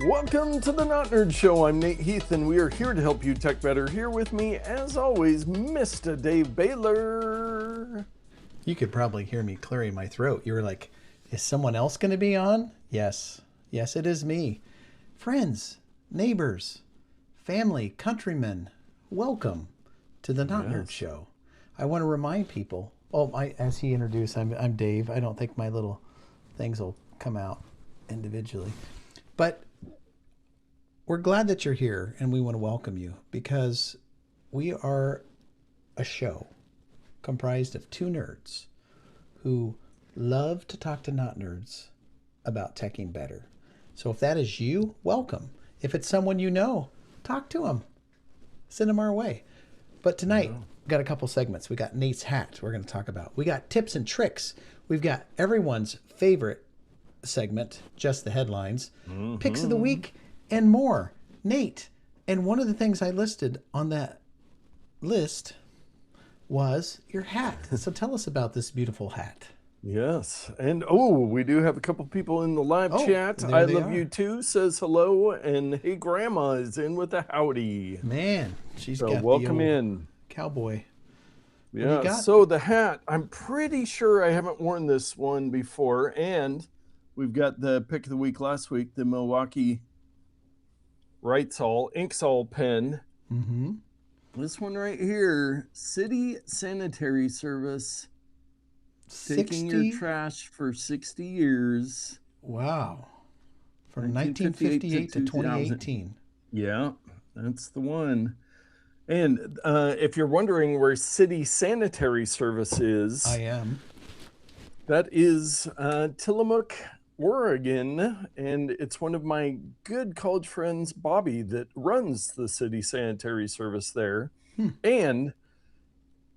Welcome to the Not Nerd Show. I'm Nate Heath, and we are here to help you tech better. Here with me, as always, Mr. Dave Baylor. You could probably hear me clearing my throat. You were like, is someone else going to be on? Yes. Yes, it is me. Friends, neighbors, family, countrymen, welcome to the Not Nerd Show. I want to remind people, as he introduced, I'm Dave. I don't think my little things will come out individually. But we're glad that you're here, and we want to welcome you because we are a show comprised of two nerds who love to talk to not nerds about teching better. So if that is you, welcome. If it's someone you know, talk to them. Send them our way. But tonight, we've got a couple segments. We got Nate's hat we're going to talk about. We got tips and tricks. We've got everyone's favorite segment, just the headlines, picks of the week, and more. Nate, and one of the things I listed on that list was your hat. So tell us about this beautiful hat. Yes, and we do have a couple people in the live chat. I love you too, says hello, and hey, Grandma is in with a howdy. Man, she's got welcome the old in, cowboy. Yeah, so the hat, I'm pretty sure I haven't worn this one before, and we've got the pick of the week last week, the Milwaukee Inksol pen. This one right here, City Sanitary Service, taking your trash for 60 years. Wow. From 1958 to 2018. Yeah, that's the one. And if you're wondering where City Sanitary Service is, I am. That is Tillamook, Oregon, and it's one of my good college friends, Bobby, that runs the City Sanitary Service there. And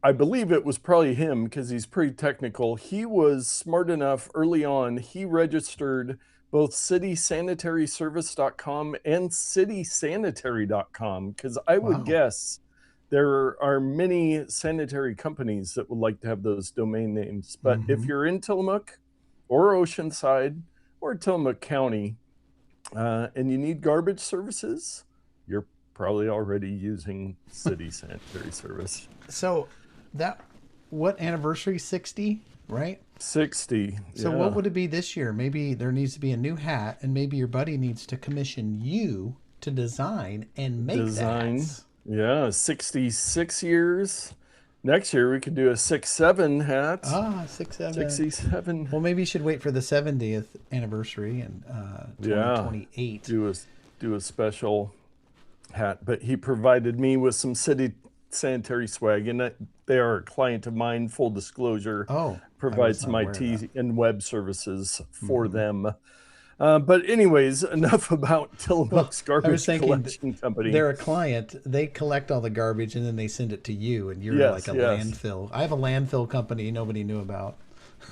I believe it was probably him because he's pretty technical. He was smart enough early on. He registered both citysanitaryservice.com and citysanitary.com because I would guess there are many sanitary companies that would like to have those domain names. But if you're in Tillamook or Oceanside or Tillamook County and you need garbage services, you're probably already using City Sanitary Service. So what anniversary? 60, right? 60. So what would it be this year? Maybe there needs to be a new hat, and maybe your buddy needs to commission you to design and make that. Yeah, 66 years. Next year we could do a 6-7 hat. 6-7. 67. Well, maybe you should wait for the 70th anniversary and 2028. Do a special hat. But he provided me with some City Sanitary swag, and they are a client of mine. Full disclosure. Provides some IT and web services for them. But anyways, enough about Tillamook's garbage collection company. They're a client. They collect all the garbage and then they send it to you, and you're like a landfill. I have a landfill company nobody knew about.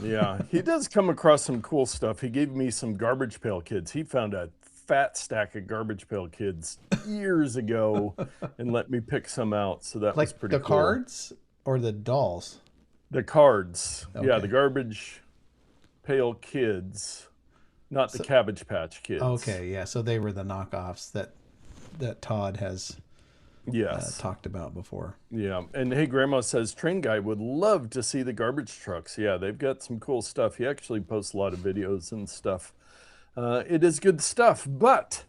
Yeah, he does come across some cool stuff. He gave me some Garbage Pail Kids. He found a fat stack of Garbage Pail Kids years ago and let me pick some out. So that was pretty cool. The cards or the dolls? The cards. Okay. Yeah, the Garbage Pail Kids. Not the Cabbage Patch Kids. Okay, yeah. So they were the knockoffs that Todd has talked about before. Yeah. And hey, Grandma says, Train Guy would love to see the garbage trucks. Yeah, they've got some cool stuff. He actually posts a lot of videos and stuff. It is good stuff. But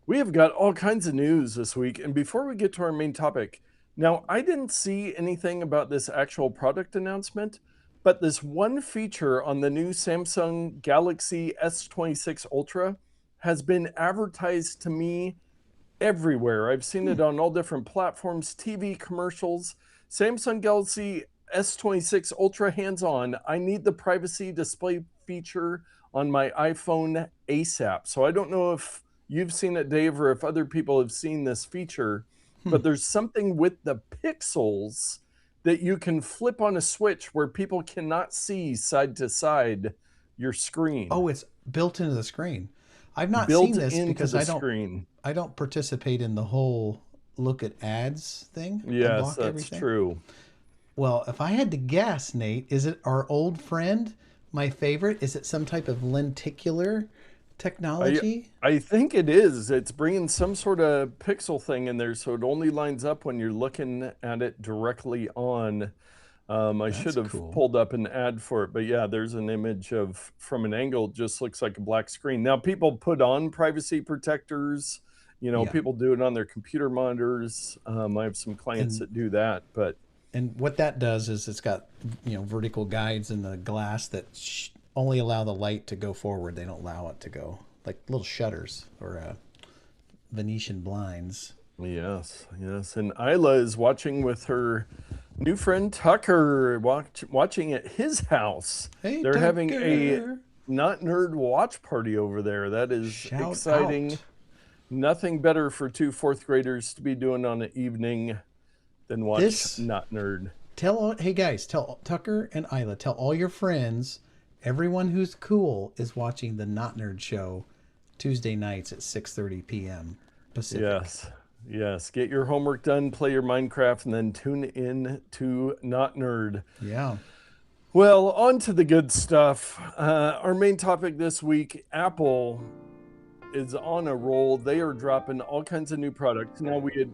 we have got all kinds of news this week. And before we get to our main topic, now I didn't see anything about this actual product announcement, but this one feature on the new Samsung Galaxy S26 Ultra has been advertised to me everywhere. I've seen it on all different platforms, TV commercials. Samsung Galaxy S26 Ultra hands-on. I need the privacy display feature on my iPhone ASAP. So I don't know if you've seen it, Dave, or if other people have seen this feature, but there's something with the pixels that you can flip on a switch where people cannot see side to side your screen. Oh, it's built into the screen. I've not seen this because I don't participate in the whole look at ads thing. Yes, that's true. Well, if I had to guess, Nate, is it our old friend, my favorite? Is it some type of lenticular technology? I think it is. It's bringing some sort of pixel thing in there, so it only lines up when you're looking at it directly on. I should That's have cool. pulled up an ad for it, but yeah, there's an image of from an angle, it just looks like a black screen. Now, people put on privacy protectors. You know, Yeah. people do it on their computer monitors. I have some clients And that do that, but what that does is it's got, vertical guides in the glass that only allow the light to go forward. They don't allow it to go, like little shutters or Venetian blinds. yes, yes. And Isla is watching with her new friend Tucker, watching at his house. Hey, They're having a Tucker. Not Nerd watch party over there. That is Shout exciting. out. Nothing better for two fourth graders to be doing on an evening than watch This Not Nerd. Hey guys, tell Tucker and Isla, tell all your friends, everyone who's cool is watching the Not Nerd show Tuesday nights at 6:30 p.m. Pacific. Yes. Yes. Get your homework done, play your Minecraft, and then tune in to Not Nerd. Yeah. Well, on to the good stuff. Our main topic this week, Apple is on a roll. They are dropping all kinds of new products. Now, we had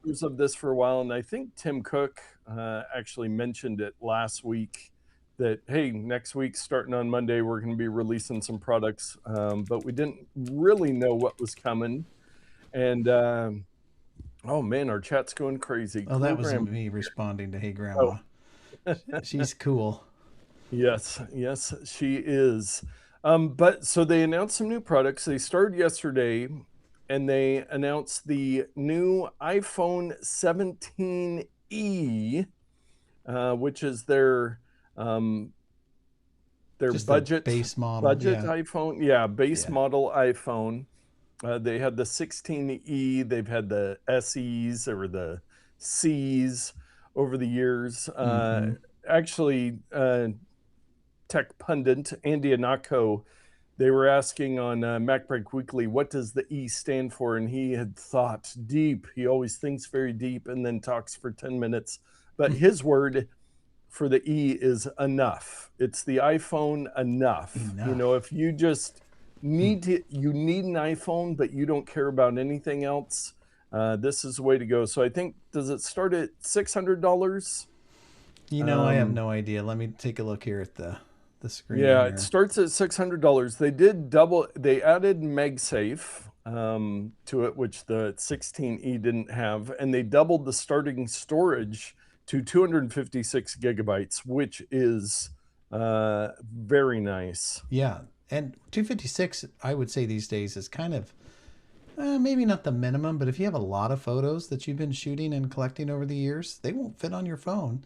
rumors of this for a while, and I think Tim Cook actually mentioned it last week that, hey, next week, starting on Monday, we're going to be releasing some products, but we didn't really know what was coming. And, oh, man, our chat's going crazy. Oh, that was me responding to Hey Grandma. Oh. She's cool. Yes, yes, she is. But so they announced some new products. They started yesterday, and they announced the new iPhone 17e, which is their Just budget base model, iPhone. Yeah, base model iPhone. They had the 16e. They've had the SEs or the Cs over the years. Actually, tech pundit Andy Anako, they were asking on MacBreak Weekly, what does the E stand for? And he had thought deep. He always thinks very deep and then talks for 10 minutes. But his word for the E is enough. It's the iPhone enough. You know, if you just need you need an iPhone, but you don't care about anything else, this is the way to go. So I think, does it start at $600? You know, I have no idea. Let me take a look here at the screen. Yeah, here. it starts at $600. They added MagSafe to it, which the 16e didn't have, and they doubled the starting storage to 256 gigabytes, which is very nice. Yeah, and 256, I would say these days is kind of maybe not the minimum, but if you have a lot of photos that you've been shooting and collecting over the years, they won't fit on your phone.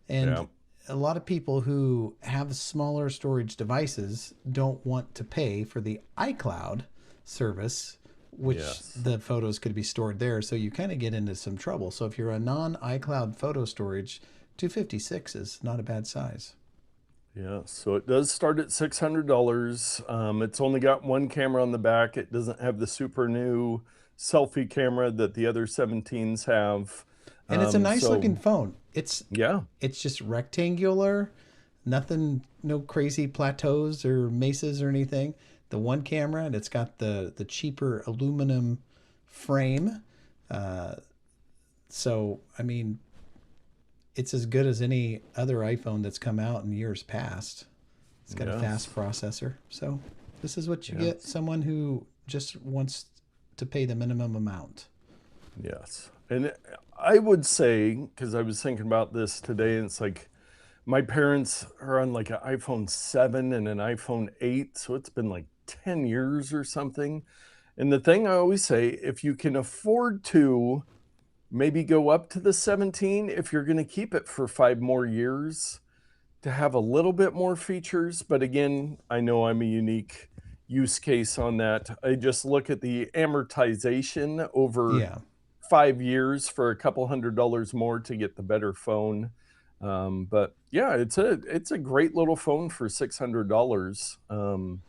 And a lot of people who have smaller storage devices don't want to pay for the iCloud service, which the photos could be stored there. So you kind of get into some trouble. So if you're a non-iCloud photo storage, 256 is not a bad size. Yeah, so it does start at $600. It's only got one camera on the back. It doesn't have the super new selfie camera that the other 17s have. And it's a nice looking phone. It's just rectangular, nothing, no crazy plateaus or mesas or anything. The one camera, and it's got the cheaper aluminum frame. So, I mean, it's as good as any other iPhone that's come out in years past. It's got a fast processor. So this is what you get, someone who just wants to pay the minimum amount. Yes. And I would say, because I was thinking about this today, and it's like my parents are on like an iPhone 7 and an iPhone 8. So it's been like 10 years or something. And the thing I always say, if you can afford to maybe go up to the 17, if you're going to keep it for 5 more years, to have a little bit more features. But again, I know I'm a unique use case on that. I just look at the amortization over 5 years for a couple $100 more to get the better phone. But yeah, it's a great little phone for $600. And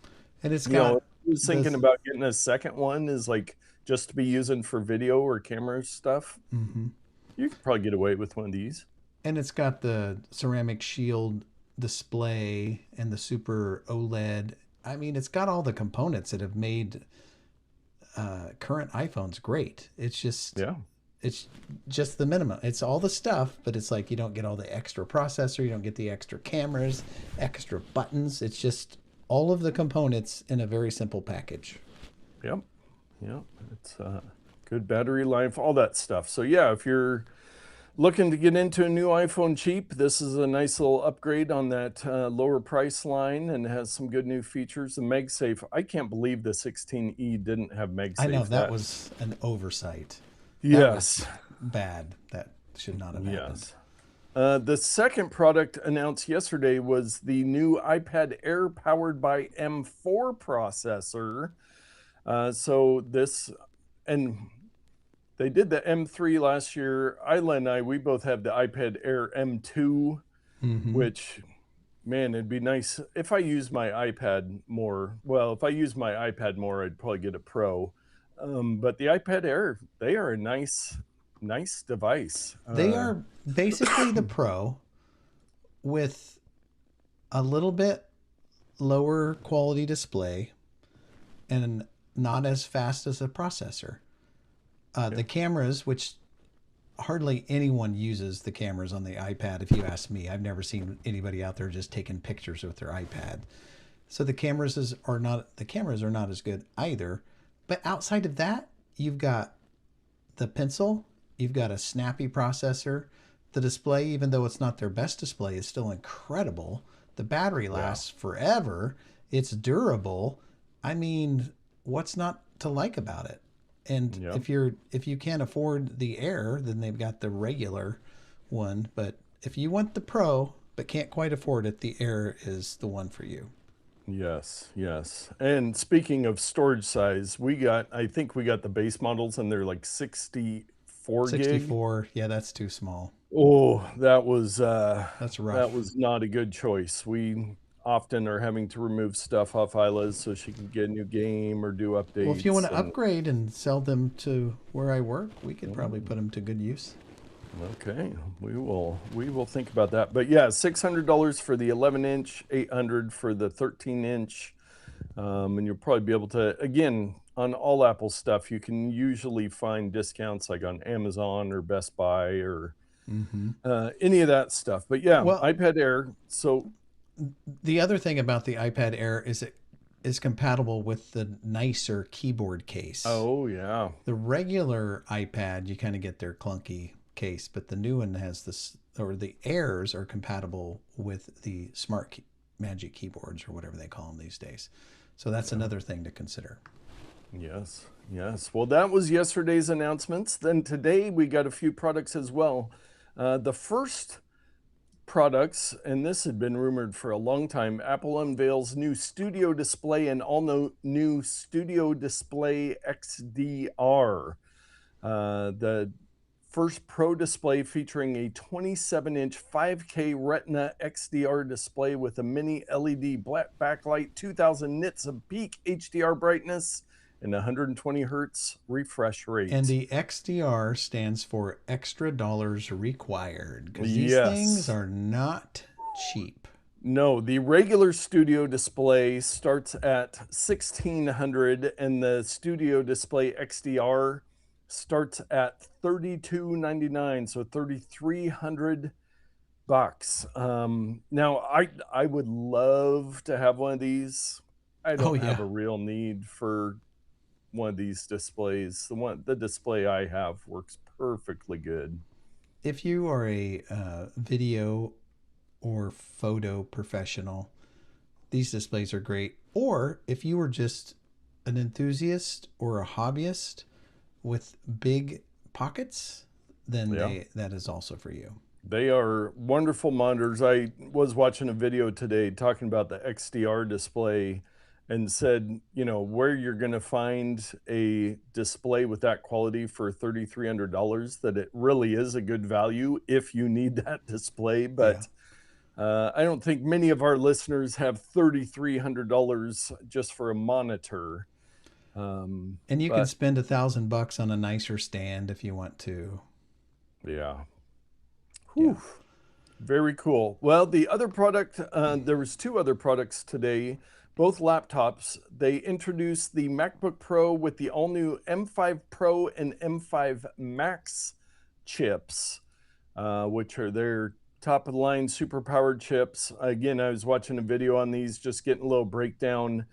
it's got, I was thinking about getting a second one, is like just to be using for video or camera stuff. You could probably get away with one of these. And it's got the ceramic shield display and the super OLED I mean, it's got all the components that have made current iPhones great. It's just the minimum. It's all the stuff, but it's like you don't get all the extra processor, you don't get the extra cameras, extra buttons. It's just all of the components in a very simple package. Yep. Yep. It's good battery life, all that stuff. So yeah, if you're looking to get into a new iPhone cheap, this is a nice little upgrade on that lower price line, and has some good new features. The MagSafe, I can't believe the 16E didn't have MagSafe. I know, that was an oversight. Yes. That was bad. That should not have happened. Yes. The second product announced yesterday was the new iPad Air powered by M4 processor. So this, and they did the M3 last year. Isla and I, we both have the iPad Air M2, which, man, it'd be nice if I use my iPad more. Well, if I use my iPad more, I'd probably get a Pro. But the iPad Air, they are a nice device. They are basically the Pro with a little bit lower quality display and not as fast as a processor. The cameras, which hardly anyone uses the cameras on the iPad, if you ask me. I've never seen anybody out there just taking pictures with their iPad. So the cameras are not as good either. But outside of that, you've got the pencil, you've got a snappy processor. The display, even though it's not their best display, is still incredible. The battery lasts forever. It's durable. I mean, what's not to like about it? And if you can't afford the Air, then they've got the regular one. But if you want the Pro but can't quite afford it, the Air is the one for you. Yes, yes. And speaking of storage size, I think we got the base models, and they're like 64 gig. 64, yeah, that's too small. Oh, that's rough. That was not a good choice. We often are having to remove stuff off Isla's so she can get a new game or do updates. Well, if you want to upgrade and sell them to where I work, we could probably put them to good use. Okay, we will think about that. But yeah, $600 for the 11-inch, $800 for the 13-inch, and you'll probably be able to, again, on all Apple stuff, you can usually find discounts like on Amazon or Best Buy or any of that stuff. But yeah, iPad Air. So the other thing about the iPad Air is it is compatible with the nicer keyboard case. Oh yeah. The regular iPad, you kind of get their clunky case, but the new one has this, or the Airs are compatible with the smart Magic keyboards or whatever they call them these days. So that's another thing to consider. Yes, yes. Well, that was yesterday's announcements. Then today we got a few products as well. The first products, and this had been rumored for a long time, Apple unveils new Studio Display and all new Studio Display XDR. The first Pro display featuring a 27-inch 5K Retina XDR display with a mini LED black backlight, 2000 nits of peak HDR brightness, and 120 hertz refresh rate. And the XDR stands for extra dollars required, because these things are not cheap. No, the regular Studio Display starts at $1,600, and the Studio Display XDR starts at $32.99, so $3,300. Now, I would love to have one of these. I don't have a real need for one of these displays. The display I have works perfectly good. If you are a video or photo professional, these displays are great. Or if you are just an enthusiast or a hobbyist with big pockets, then that is also for you. They are wonderful monitors. I was watching a video today talking about the XDR display and said, you know, where you're going to find a display with that quality for $3,300, that it really is a good value if you need that display. But I don't think many of our listeners have $3,300 just for a monitor. And you can spend $1,000 on a nicer stand if you want to. Yeah. Whew. Very cool. Well, the other product, there was two other products today. both laptops, they introduced the MacBook Pro with the all-new M5 Pro and M5 Max chips, which are their top-of-the-line super-powered chips. Again, I was watching a video on these, just getting a little breakdown.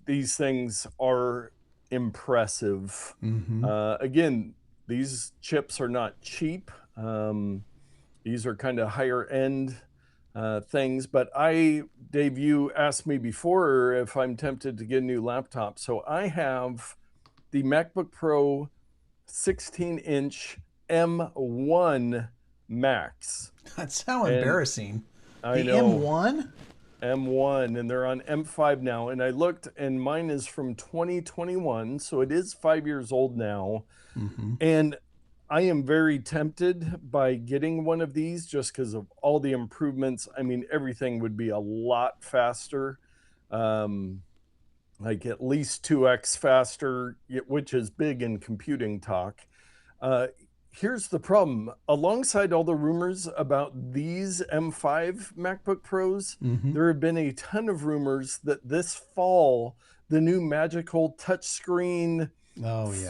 These things are impressive. Again, these chips are not cheap. These are kind of higher-end things, but Dave, you asked me before if I'm tempted to get a new laptop. So I have the MacBook Pro 16-inch M1 Max. That's how embarrassing. I know. M1? M1, and they're on M5 now. And I looked, and mine is from 2021, so it is 5 years old now. And I am very tempted by getting one of these just because of all the improvements. I mean, everything would be a lot faster, like at least 2x faster, which is big in computing talk. Here's the problem. Alongside all the rumors about these M5 MacBook Pros, there have been a ton of rumors that this fall, the new magical touchscreen,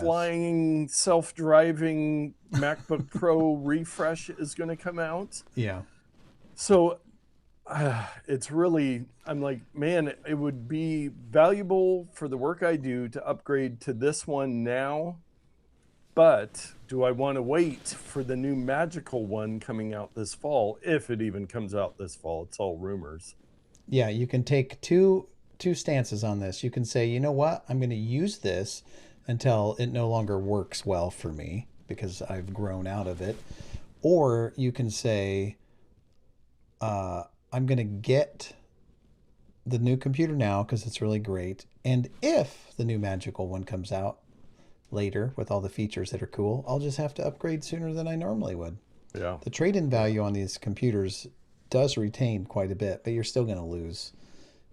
flying, self-driving MacBook Pro refresh is going to come out. So it's really, I'm like, man, it would be valuable for the work I do to upgrade to this one now. But do I want to wait for the new magical one coming out this fall, if it even comes out this fall? It's all rumors. Yeah, you can take two stances on this. You can say, you know what, I'm going to use this until it no longer works well for me because I've grown out of it. Or you can say, I'm going to get the new computer now because it's really great. And if the new magical one comes out later with all the features that are cool, I'll just have to upgrade sooner than I normally would. Yeah. The trade-in value on these computers does retain quite a bit, but you're still going to lose.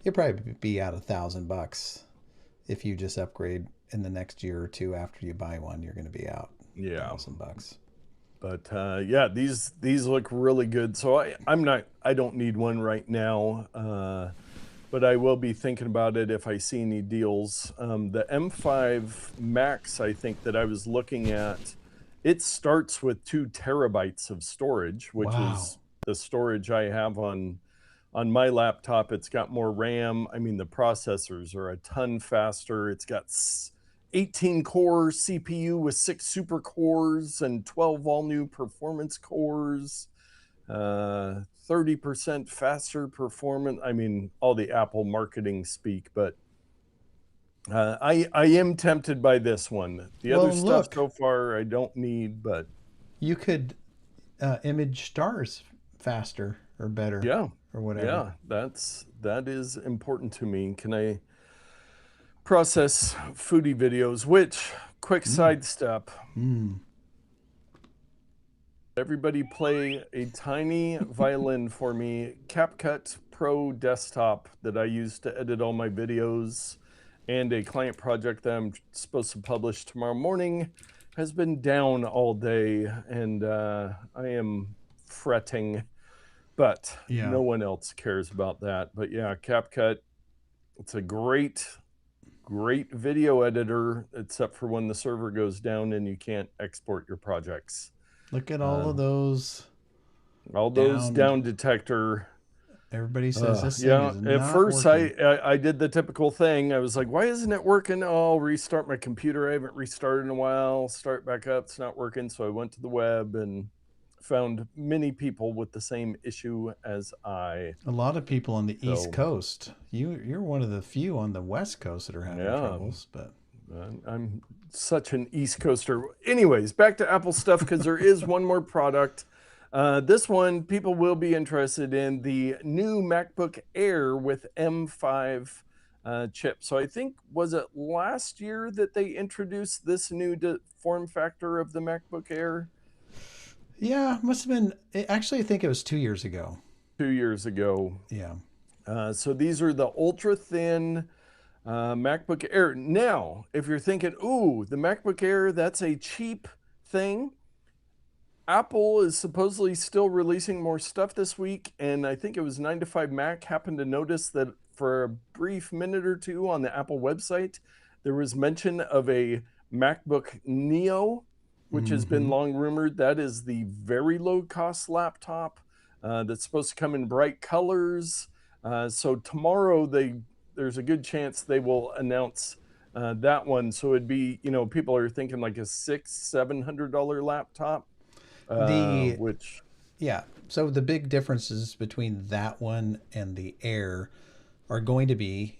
You'll probably be out $1,000 if you just upgrade in the next year or two after you buy one. You're going to be out $1,000. But yeah, these look really good. So I don't need one right now. But I will be thinking about it if I see any deals. The M5 Max, I think that I was looking at, it starts with 2 terabytes of storage, which is the storage I have on my laptop. It's got more RAM. I mean, the processors are a ton faster. It's got 18 core CPU with 6 super cores and 12 all new performance cores. 30% faster performance. I mean, all the Apple marketing speak, but I am tempted by this one. The other stuff so far I don't need, but you could image stars faster or better. Or whatever. Yeah, that is important to me. Can I process foodie videos? Which, quick sidestep. Everybody play a tiny violin for me. CapCut Pro desktop that I use to edit all my videos, and a client project that I'm supposed to publish tomorrow morning has been down all day, and I am fretting, but no one else cares about that. But yeah, CapCut, it's a great video editor, except for when the server goes down and you can't export your projects. Look at all of those. All those down detector. Everybody says this thing is not at first working. I did the typical thing. I was like, why isn't it working? Oh, I'll restart my computer. I haven't restarted in a while. Start back up. It's not working. So I went to the web and found many people with the same issue as I. A lot of people on the East Coast. You're one of the few on the West Coast that are having troubles, but I'm such an East Coaster. Anyways, back to Apple stuff, because there is one more product. This one people will be interested in, the new MacBook Air with M5 chip. So I think, was it last year that they introduced this new form factor of the MacBook Air? Yeah, must have been. Actually, I think it was 2 years ago. 2 years ago. Yeah. So these are the ultra thin MacBook Air. Now, if you're thinking, ooh, the MacBook Air, that's a cheap thing. Apple is supposedly still releasing more stuff this week, and I think it was 9 to 5 Mac happened to notice that for a brief minute or two on the Apple website, there was mention of a MacBook Neo, which has been long rumored. That is the very low cost laptop that's supposed to come in bright colors. So tomorrow there's a good chance they will announce that one. So it'd be, people are thinking like a $600-700 laptop, which. Yeah. So the big differences between that one and the Air are going to be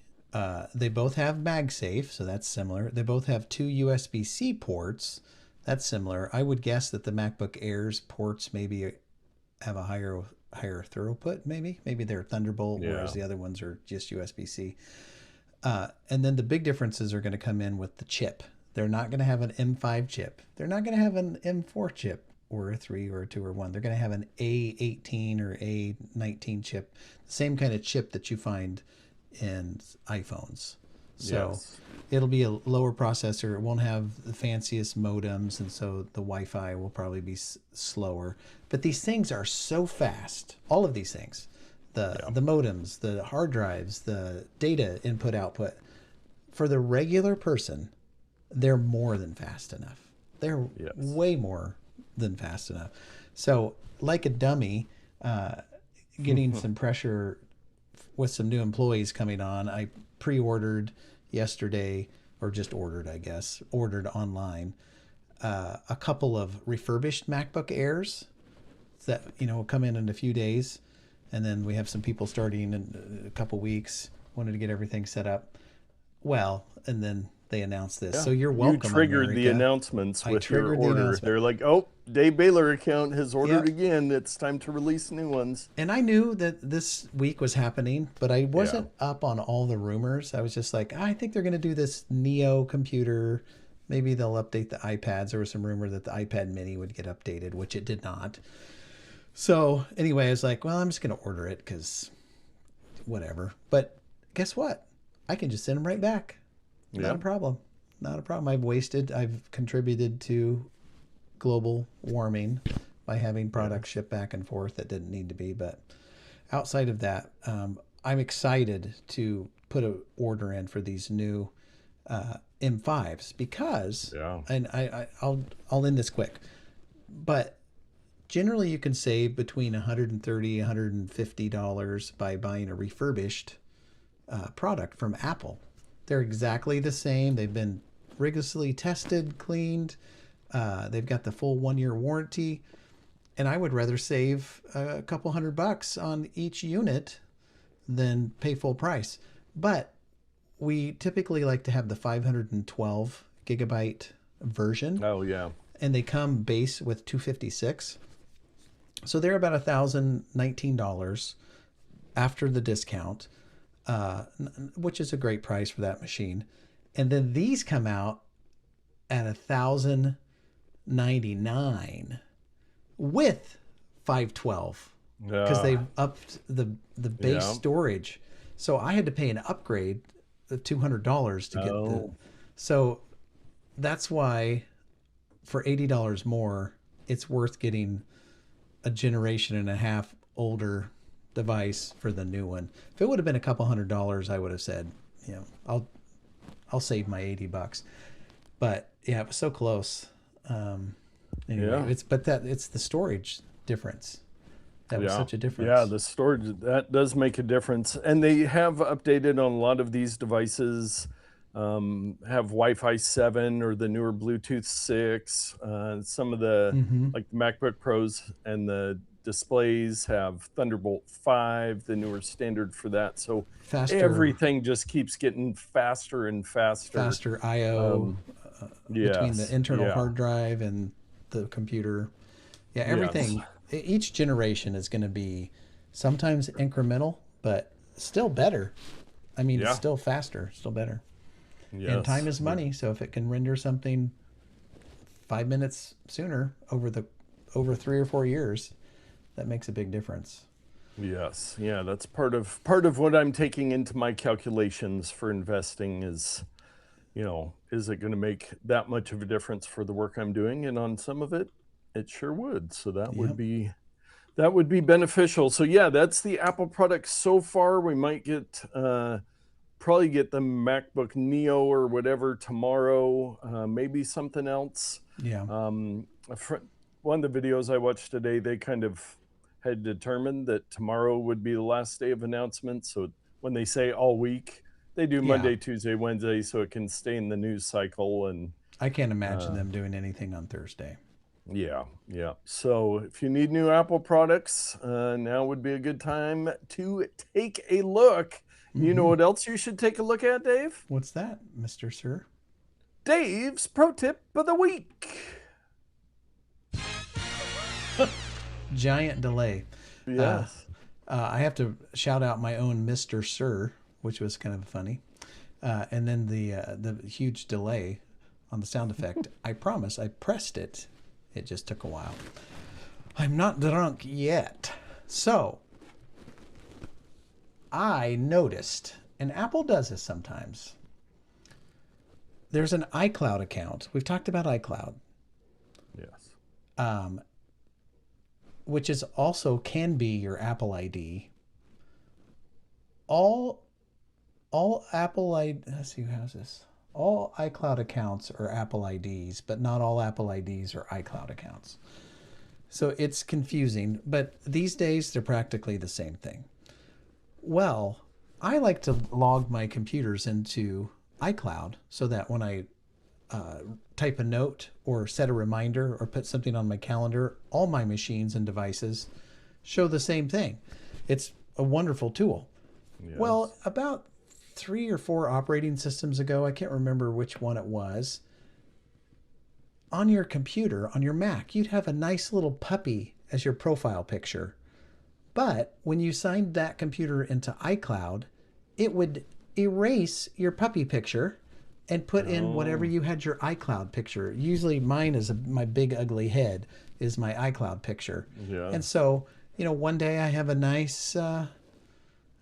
they both have MagSafe, so that's similar. They both have 2 USB-C ports. That's similar. I would guess that the MacBook Air's ports maybe have a higher throughput, maybe. Maybe they're Thunderbolt, whereas the other ones are just USB-C. And then the big differences are going to come in with the chip. They're not going to have an M5 chip. They're not going to have an M4 chip or a 3 or a 2 or 1. They're going to have an A18 or A19 chip, the same kind of chip that you find in iPhones. So it'll be a lower processor. It won't have the fanciest modems, and so the Wi-Fi will probably be slower. But these things are so fast. All of these things, the modems, the hard drives, the data input output, for the regular person, they're more than fast enough. They're way more than fast enough. So like a dummy, getting some pressure with some new employees coming on, I pre-ordered yesterday, or just ordered, I guess, ordered online, a couple of refurbished MacBook Airs that, will come in a few days. And then we have some people starting in a couple weeks, wanted to get everything set up. Well, and then they announced this. So you're welcome. You triggered the announcements with your order. They're like, oh, Dave Baylor account has ordered again. It's time to release new ones. And I knew that this week was happening, but I wasn't up on all the rumors. I was just like, I think they're going to do this Neo computer. Maybe they'll update the iPads. There was some rumor that the iPad mini would get updated, which it did not. So anyway, I was like, well, I'm just going to order it because whatever. But guess what? I can just send them right back. Not a problem. Not a problem. I've contributed to global warming by having products shipped back and forth that didn't need to be. But outside of that, I'm excited to put an order in for these new M5s because, and I'll end this quick, but generally you can save between $130, $150 by buying a refurbished product from Apple. They're exactly the same. They've been rigorously tested, cleaned. They've got the full 1-year warranty. And I would rather save a couple $100 on each unit than pay full price. But we typically like to have the 512 gigabyte version. Oh, yeah. And they come base with 256. So they're about $1,019 after the discount. Which is a great price for that machine. And then these come out at $1,099 with 512 because they've upped the base storage. So I had to pay an upgrade of $200 to get the. So that's why for $80 more, it's worth getting a generation and a half older device for the new one. If it would have been a couple $100, I would have said, I'll save my $80. But yeah, it was so close. Anyway, it's the storage difference. That was such a difference. Yeah, the storage, that does make a difference. And they have updated on a lot of these devices, have Wi-Fi 7 or the newer Bluetooth 6. Some of the, like the MacBook Pros and the displays have Thunderbolt 5, the newer standard for that. So everything just keeps getting faster and faster. Faster I/O between the internal hard drive and the computer. Yeah, everything. Each generation is going to be sometimes incremental, but still better. I mean, it's still faster, still better. Yes. And time is money. So if it can render something 5 minutes sooner over 3 or 4 years, that makes a big difference. Yes. Yeah, that's part of what I'm taking into my calculations for investing is, is it going to make that much of a difference for the work I'm doing? And on some of it, it sure would. So that That would be beneficial. So yeah, that's the Apple products so far. We might get probably get the MacBook Neo or whatever tomorrow. Maybe something else. Yeah. One of the videos I watched today, they kind of had determined that tomorrow would be the last day of announcements. So when they say all week, they do Monday, Tuesday, Wednesday, so it can stay in the news cycle. And I can't imagine them doing anything on Thursday. Yeah. So if you need new Apple products, now would be a good time to take a look. You know what else you should take a look at, Dave? What's that, Mr. Sir? Dave's Pro Tip of the Week. Giant delay. Yes. I have to shout out my own Mr. Sir, which was kind of funny. And then the huge delay on the sound effect. I promise I pressed it. It just took a while. I'm not drunk yet. So I noticed, and Apple does this sometimes, there's an iCloud account. We've talked about iCloud. Yes. Which is also can be your Apple ID. All Apple ID, let's see, how's this? All iCloud accounts are Apple IDs, but not all Apple IDs are iCloud accounts. So it's confusing, but these days they're practically the same thing. Well, I like to log my computers into iCloud so that when I type a note or set a reminder or put something on my calendar, all my machines and devices show the same thing. It's a wonderful tool. Yes. Well, about 3 or 4 operating systems ago, I can't remember which one it was, on your computer, on your Mac, you'd have a nice little puppy as your profile picture. But when you signed that computer into iCloud, it would erase your puppy picture and put in whatever you had your iCloud picture. Usually mine is my big ugly head is my iCloud picture. Yeah. And so, one day I have a nice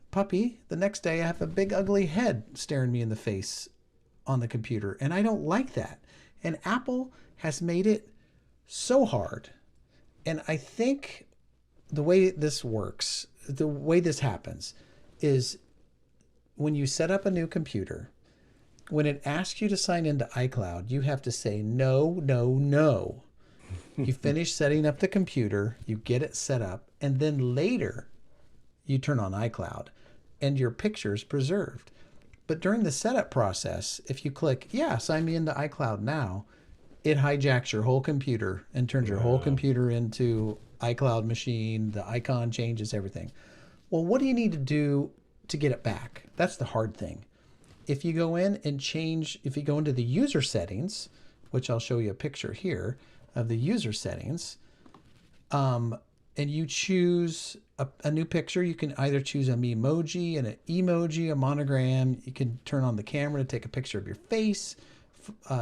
puppy. The next day I have a big ugly head staring me in the face on the computer. And I don't like that. And Apple has made it so hard. And I think the way this works, the way this happens is when you set up a new computer, when it asks you to sign into iCloud, you have to say no, no, no. You finish setting up the computer, you get it set up, and then later you turn on iCloud and your picture's preserved. But during the setup process, if you click, sign me into iCloud now, it hijacks your whole computer and turns your whole computer into iCloud machine. The icon changes everything. Well, what do you need to do to get it back? That's the hard thing. If you go in and if you go into the user settings, which I'll show you a picture here of the user settings, and you choose a new picture, you can either choose an emoji, an emoji, a monogram. You can turn on the camera to take a picture of your face.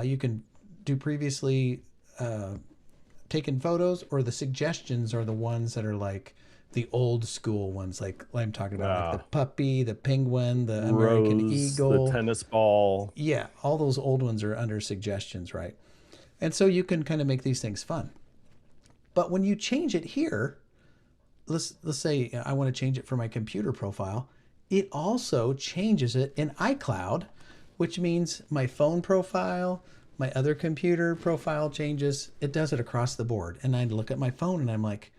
You can do previously taken photos, or the suggestions are the ones that are like the old school ones, like I'm talking about, like the puppy, the penguin, the American eagle, the tennis ball. Yeah, all those old ones are under suggestions, right? And so you can kind of make these things fun. But when you change it here, let's say I want to change it for my computer profile, it also changes it in iCloud, which means my phone profile, my other computer profile changes. It does it across the board. And I look at my phone and I'm like,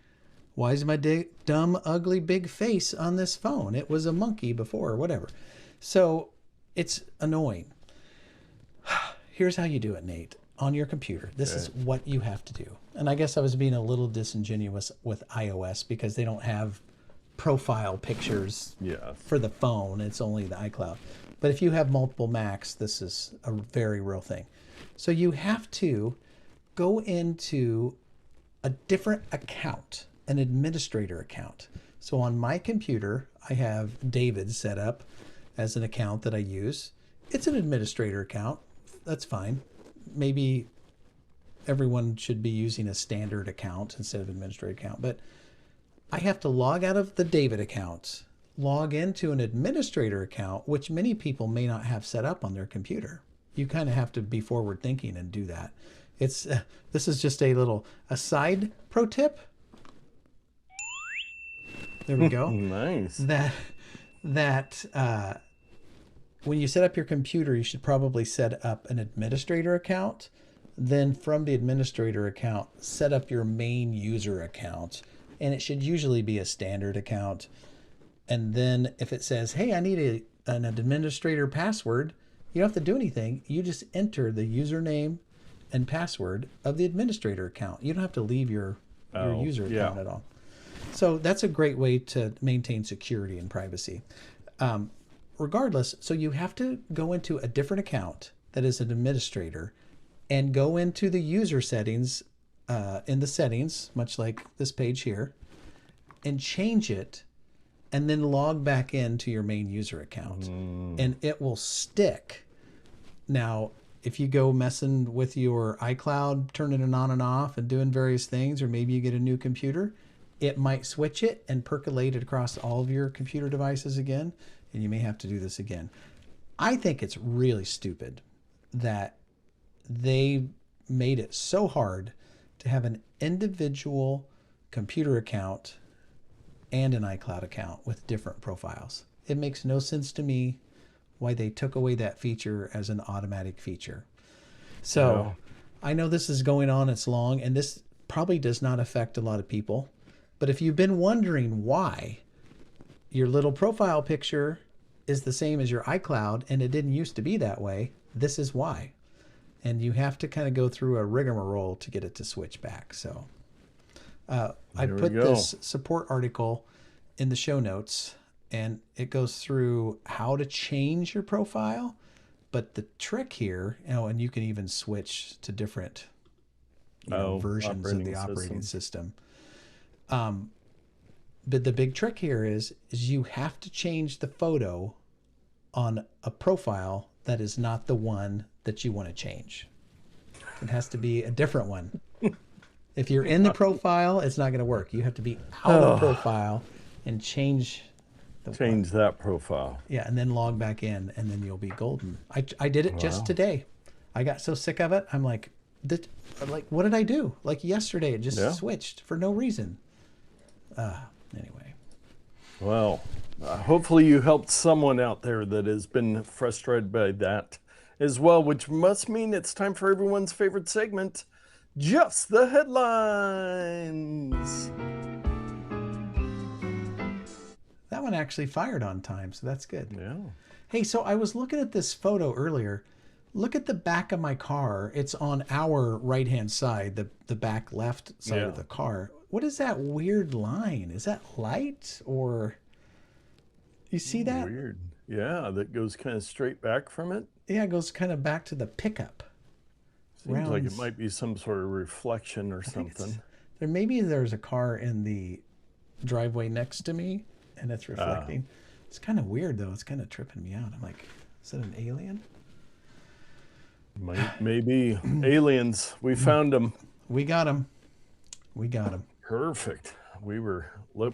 why is my dumb, ugly, big face on this phone? It was a monkey before or whatever. So it's annoying. Here's how you do it, Nate. On your computer, this is what you have to do. And I guess I was being a little disingenuous with iOS because they don't have profile pictures for the phone. It's only the iCloud. But if you have multiple Macs, this is a very real thing. So you have to go into a different account, an administrator account. So on my computer, I have David set up as an account that I use. It's an administrator account. That's fine. Maybe everyone should be using a standard account instead of administrator account, but I have to log out of the David account, log into an administrator account, which many people may not have set up on their computer. You kind of have to be forward thinking and do that. This is just a side pro tip. There we go. Nice. That when you set up your computer, you should probably set up an administrator account. Then from the administrator account, set up your main user account. And it should usually be a standard account. And then if it says, hey, I need an administrator password, you don't have to do anything. You just enter the username and password of the administrator account. You don't have to leave your user account at all. So that's a great way to maintain security and privacy. Regardless, so you have to go into a different account that is an administrator and go into the user settings, in the settings, much like this page here, and change it, and then log back into your main user account. And it will stick. Now, if you go messing with your iCloud, turning it on and off and doing various things, or maybe you get a new computer, it might switch it and percolate it across all of your computer devices again, and you may have to do this again. I think it's really stupid that they made it so hard to have an individual computer account and an iCloud account with different profiles. It makes no sense to me why they took away that feature as an automatic feature. So I know this is going on, it's long, and this probably does not affect a lot of people. But if you've been wondering why your little profile picture is the same as your iCloud and it didn't used to be that way, this is why. And you have to kind of go through a rigmarole to get it to switch back. So I put this support article in the show notes, and it goes through how to change your profile. But the trick here, and you can even switch to different versions of the operating system. But the big trick here is you have to change the photo on a profile that is not the one that you want to change. It has to be a different one. If you're in the profile, it's not going to work. You have to be out of the profile and change that profile. Yeah, and then log back in, and then you'll be golden. I did it just today. I got so sick of it. I'm like, what did I do? Like yesterday, it just switched for no reason. Anyway. Well, hopefully you helped someone out there that has been frustrated by that as well, which must mean it's time for everyone's favorite segment, Just the Headlines. That one actually fired on time, so that's good. Yeah. Hey, so I was looking at this photo earlier. Look at the back of my car. It's on our right-hand side, the back left side of the car. What is that weird line? Is that light, or you see that? Weird. Yeah, that goes kind of straight back from it. Yeah, it goes kind of back to the pickup. Seems like it might be some sort of reflection or something. Maybe there's a car in the driveway next to me, and it's reflecting. It's kind of weird, though. It's kind of tripping me out. I'm like, is it an alien? Maybe aliens. We found them. We got them. We got them. Perfect. We were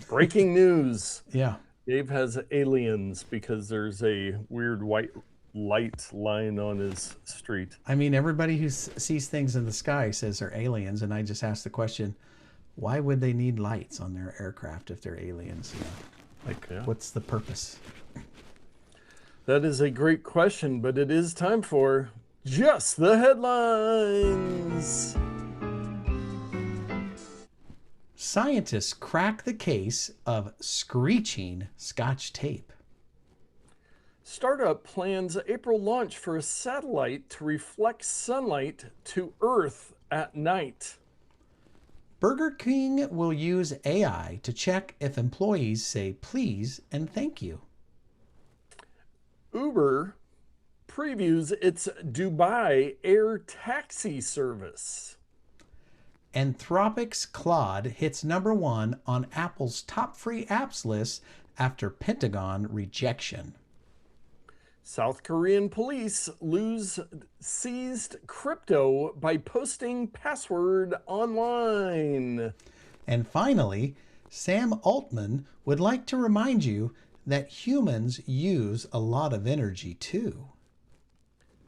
breaking news. Yeah. Dave has aliens because there's a weird white light line on his street. I mean, everybody who sees things in the sky says they're aliens, and I just ask the question, why would they need lights on their aircraft if they're aliens? What's the purpose? That is a great question, but it is time for Just the Headlines. Scientists crack the case of screeching Scotch tape. Startup plans April launch for a satellite to reflect sunlight to Earth at night. Burger King will use AI to check if employees say please and thank you. Uber previews its Dubai air taxi service. Anthropic's Claude hits #1 on Apple's top free apps list after Pentagon rejection. South Korean police seized crypto by posting password online. And finally, Sam Altman would like to remind you that humans use a lot of energy too.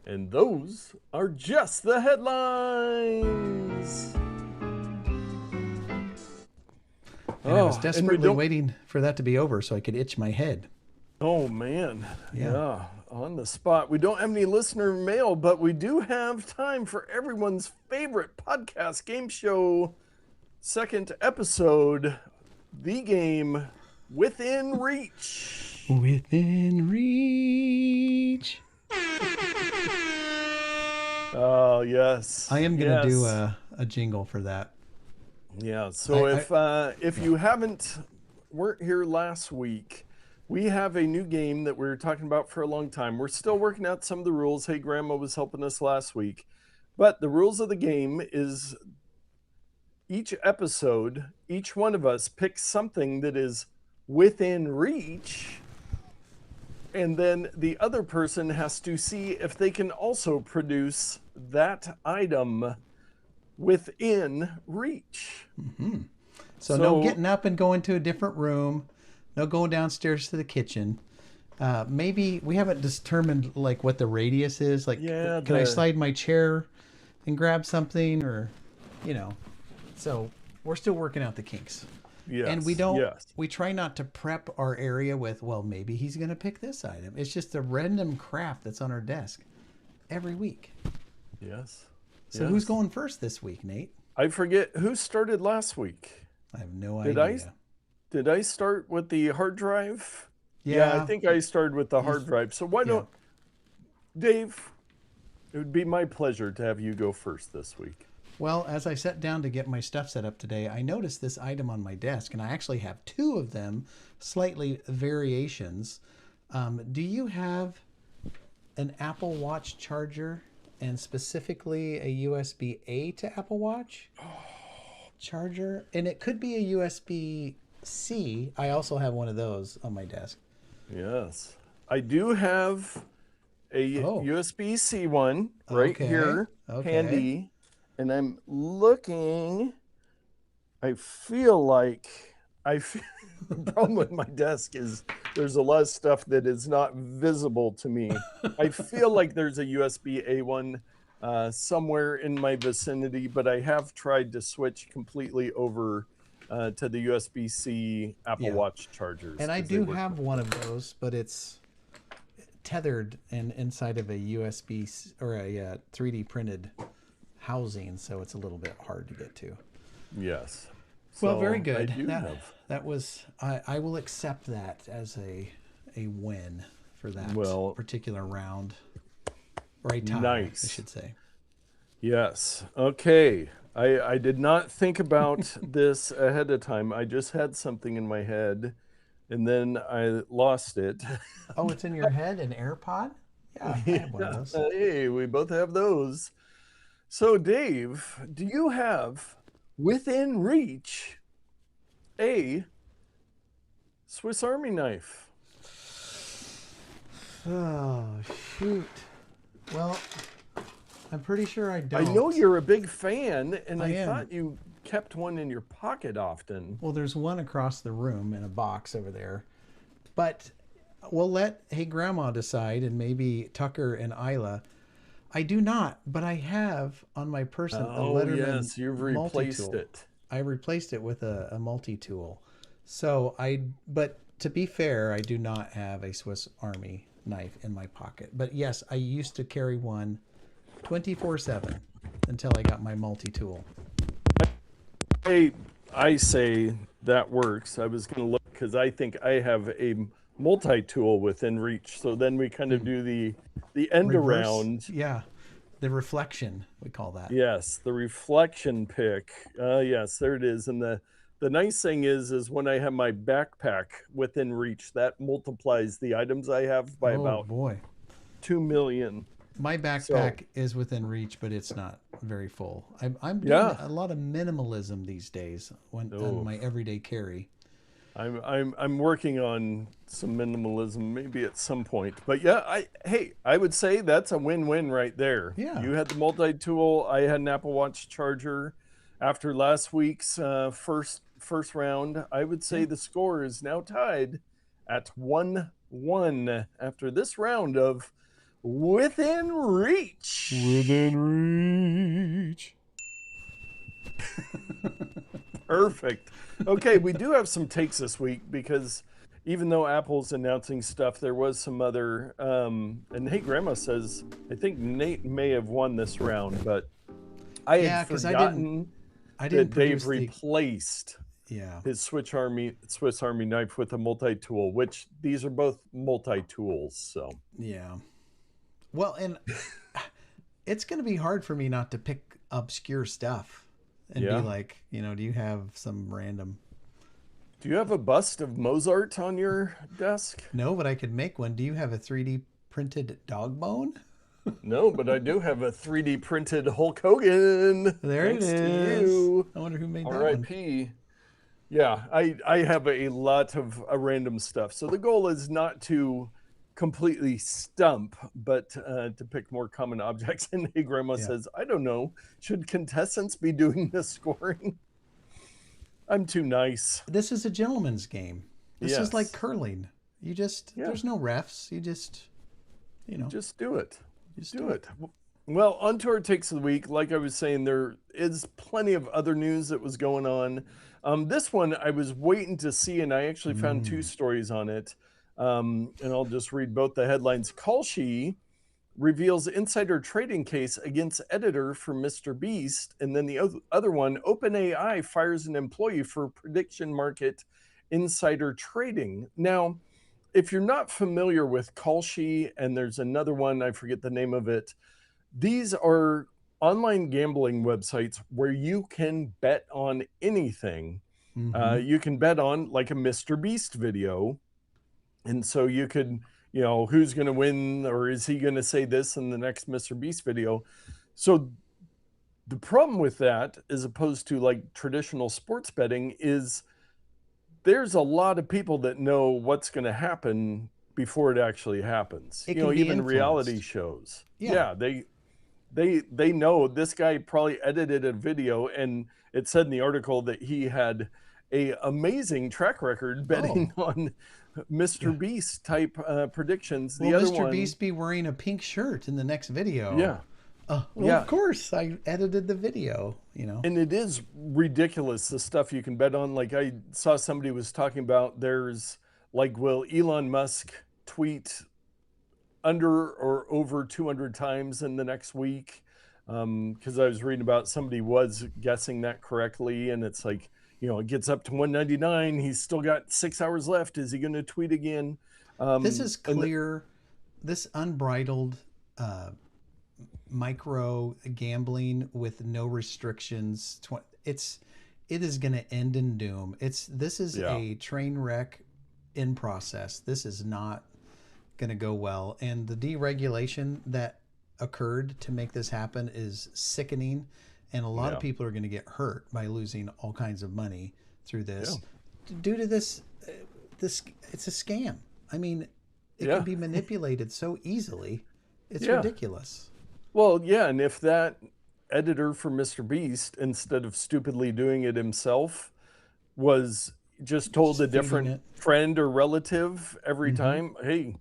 And those are just the headlines. And I was desperately waiting for that to be over so I could itch my head. Oh, man. Yeah. On the spot. We don't have any listener mail, but we do have time for everyone's favorite podcast game show second episode, the game Within Reach. Within Reach. Oh, yes. I am going to do a jingle for that. Yeah, so if you weren't here last week, we have a new game that we were talking about for a long time. We're still working out some of the rules. Hey, Grandma was helping us last week. But the rules of the game is each episode, each one of us picks something that is within reach, and then the other person has to see if they can also produce that item within reach. Mm-hmm. So no getting up and going to a different room, no going downstairs to the kitchen. Maybe we haven't determined like what the radius is. Like, can I slide my chair and grab something, or, so we're still working out the kinks. Yes. And we try not to prep our area with, well, maybe he's going to pick this item. It's just a random crap that's on our desk every week. Yes. So who's going first this week, Nate? I forget who started last week. I have no idea. Did I start with the hard drive? Yeah, I think I started with the hard drive. So why don't, Dave, it would be my pleasure to have you go first this week. Well, as I sat down to get my stuff set up today, I noticed this item on my desk, and I actually have two of them, slightly variations. Do you have an Apple Watch charger, and specifically a USB-A to Apple Watch charger? And it could be a USB-C. I also have one of those on my desk. Yes. I do have a USB-C one right here, handy. And I'm looking, the problem with my desk is there's a lot of stuff that is not visible to me. I feel like there's a USB-A one somewhere in my vicinity, but I have tried to switch completely over to the USB-C Apple Watch chargers. And I do have one of those, but it's tethered and inside of a USB or a 3D printed housing, so it's a little bit hard to get to. Yes. Well, very good. That was I will accept that as a win for that particular round, or a tie, nice. I should say. Yes. Okay. I did not think about this ahead of time. I just had something in my head, and then I lost it. Oh, it's in your head, an AirPod? Yeah, I have one of those. Hey, we both have those. So, Dave, do you have within reach a Swiss Army knife? Oh, shoot. Well, I'm pretty sure I don't. I know you're a big fan, and I thought you kept one in your pocket often. Well, there's one across the room in a box over there. But we'll let Hey Grandma decide, and maybe Tucker and Isla. I do not, but I have on my person a Letterman yes, you've replaced it. I replaced it with a multi-tool. So but to be fair, I do not have a Swiss Army knife in my pocket. But yes, I used to carry one 24/7 until I got my multi-tool. I say that works. I was going to look because I think I have a multi-tool within reach. So then we kind of do the end around. Yeah, the reflection, we call that. Yes, the reflection pick. Yes, there it is. And the nice thing is when I have my backpack within reach, that multiplies the items I have by about 2 million. My backpack is within reach, but it's not very full. I'm doing a lot of minimalism these days on my everyday carry. I'm working on some minimalism maybe at some point, but I would say that's a win-win right there. Yeah. You had the multi-tool, I had an Apple Watch charger. After last week's first round, I would say the score is now tied at 1-1 after this round of Within Reach. Within Reach. Perfect. Okay, we do have some takes this week because even though Apple's announcing stuff, there was some other, and Hey Grandma says, I think Nate may have won this round, but I had forgotten that they've replaced his Swiss Army knife with a multi-tool, which these are both multi-tools, so. Yeah. Well, and it's going to be hard for me not to pick obscure stuff and be like, do you have some random... Do you have a bust of Mozart on your desk? No, but I could make one. Do you have a 3D printed dog bone? No, but I do have a 3D printed Hulk Hogan. There it is. To you. I wonder who made that one. R.I.P. Yeah, I have a lot of random stuff. So the goal is not to completely stump, but to pick more common objects. And Hey Grandma says, I don't know, should contestants be doing the scoring? I'm too nice. This is a gentleman's game. This is like curling. You just, there's no refs. You just, Just do it. Just do it. Well, on to our takes of the week. Like I was saying, there is plenty of other news that was going on. This one I was waiting to see, and I actually found two stories on it. And I'll just read both the headlines. Kalshi reveals insider trading case against editor for MrBeast. And then the other one, OpenAI fires an employee for prediction market insider trading. Now, if you're not familiar with Kalshi, and there's another one, I forget the name of it, these are online gambling websites where you can bet on anything. You can bet on like a MrBeast video. And so you could, who's going to win, or is he going to say this in the next MrBeast video? So the problem with that, as opposed to like traditional sports betting, is there's a lot of people that know what's going to happen before it actually happens. Even reality shows. Yeah, they know. This guy probably edited a video, and it said in the article that he had a amazing track record betting on MrBeast type predictions. Will MrBeast be wearing a pink shirt in the next video? Yeah. Of course, I edited the video, And it is ridiculous, the stuff you can bet on. Like I saw somebody was talking about, there's like, will Elon Musk tweet under or over 200 times in the next week? Because I was reading about somebody was guessing that correctly, and it's like, it gets up to 199. He's still got 6 hours left. Is he going to tweet again? This is clear. This unbridled micro gambling with no restrictions. It is going to end in doom. This is a train wreck in process. This is not going to go well. And the deregulation that occurred to make this happen is sickening. And a lot of people are going to get hurt by losing all kinds of money through this. Due to this, it's a scam. I mean, it can be manipulated so easily. It's ridiculous. Well, and if that editor for MrBeast, instead of stupidly doing it himself, was just told a different friend or relative every time, hey,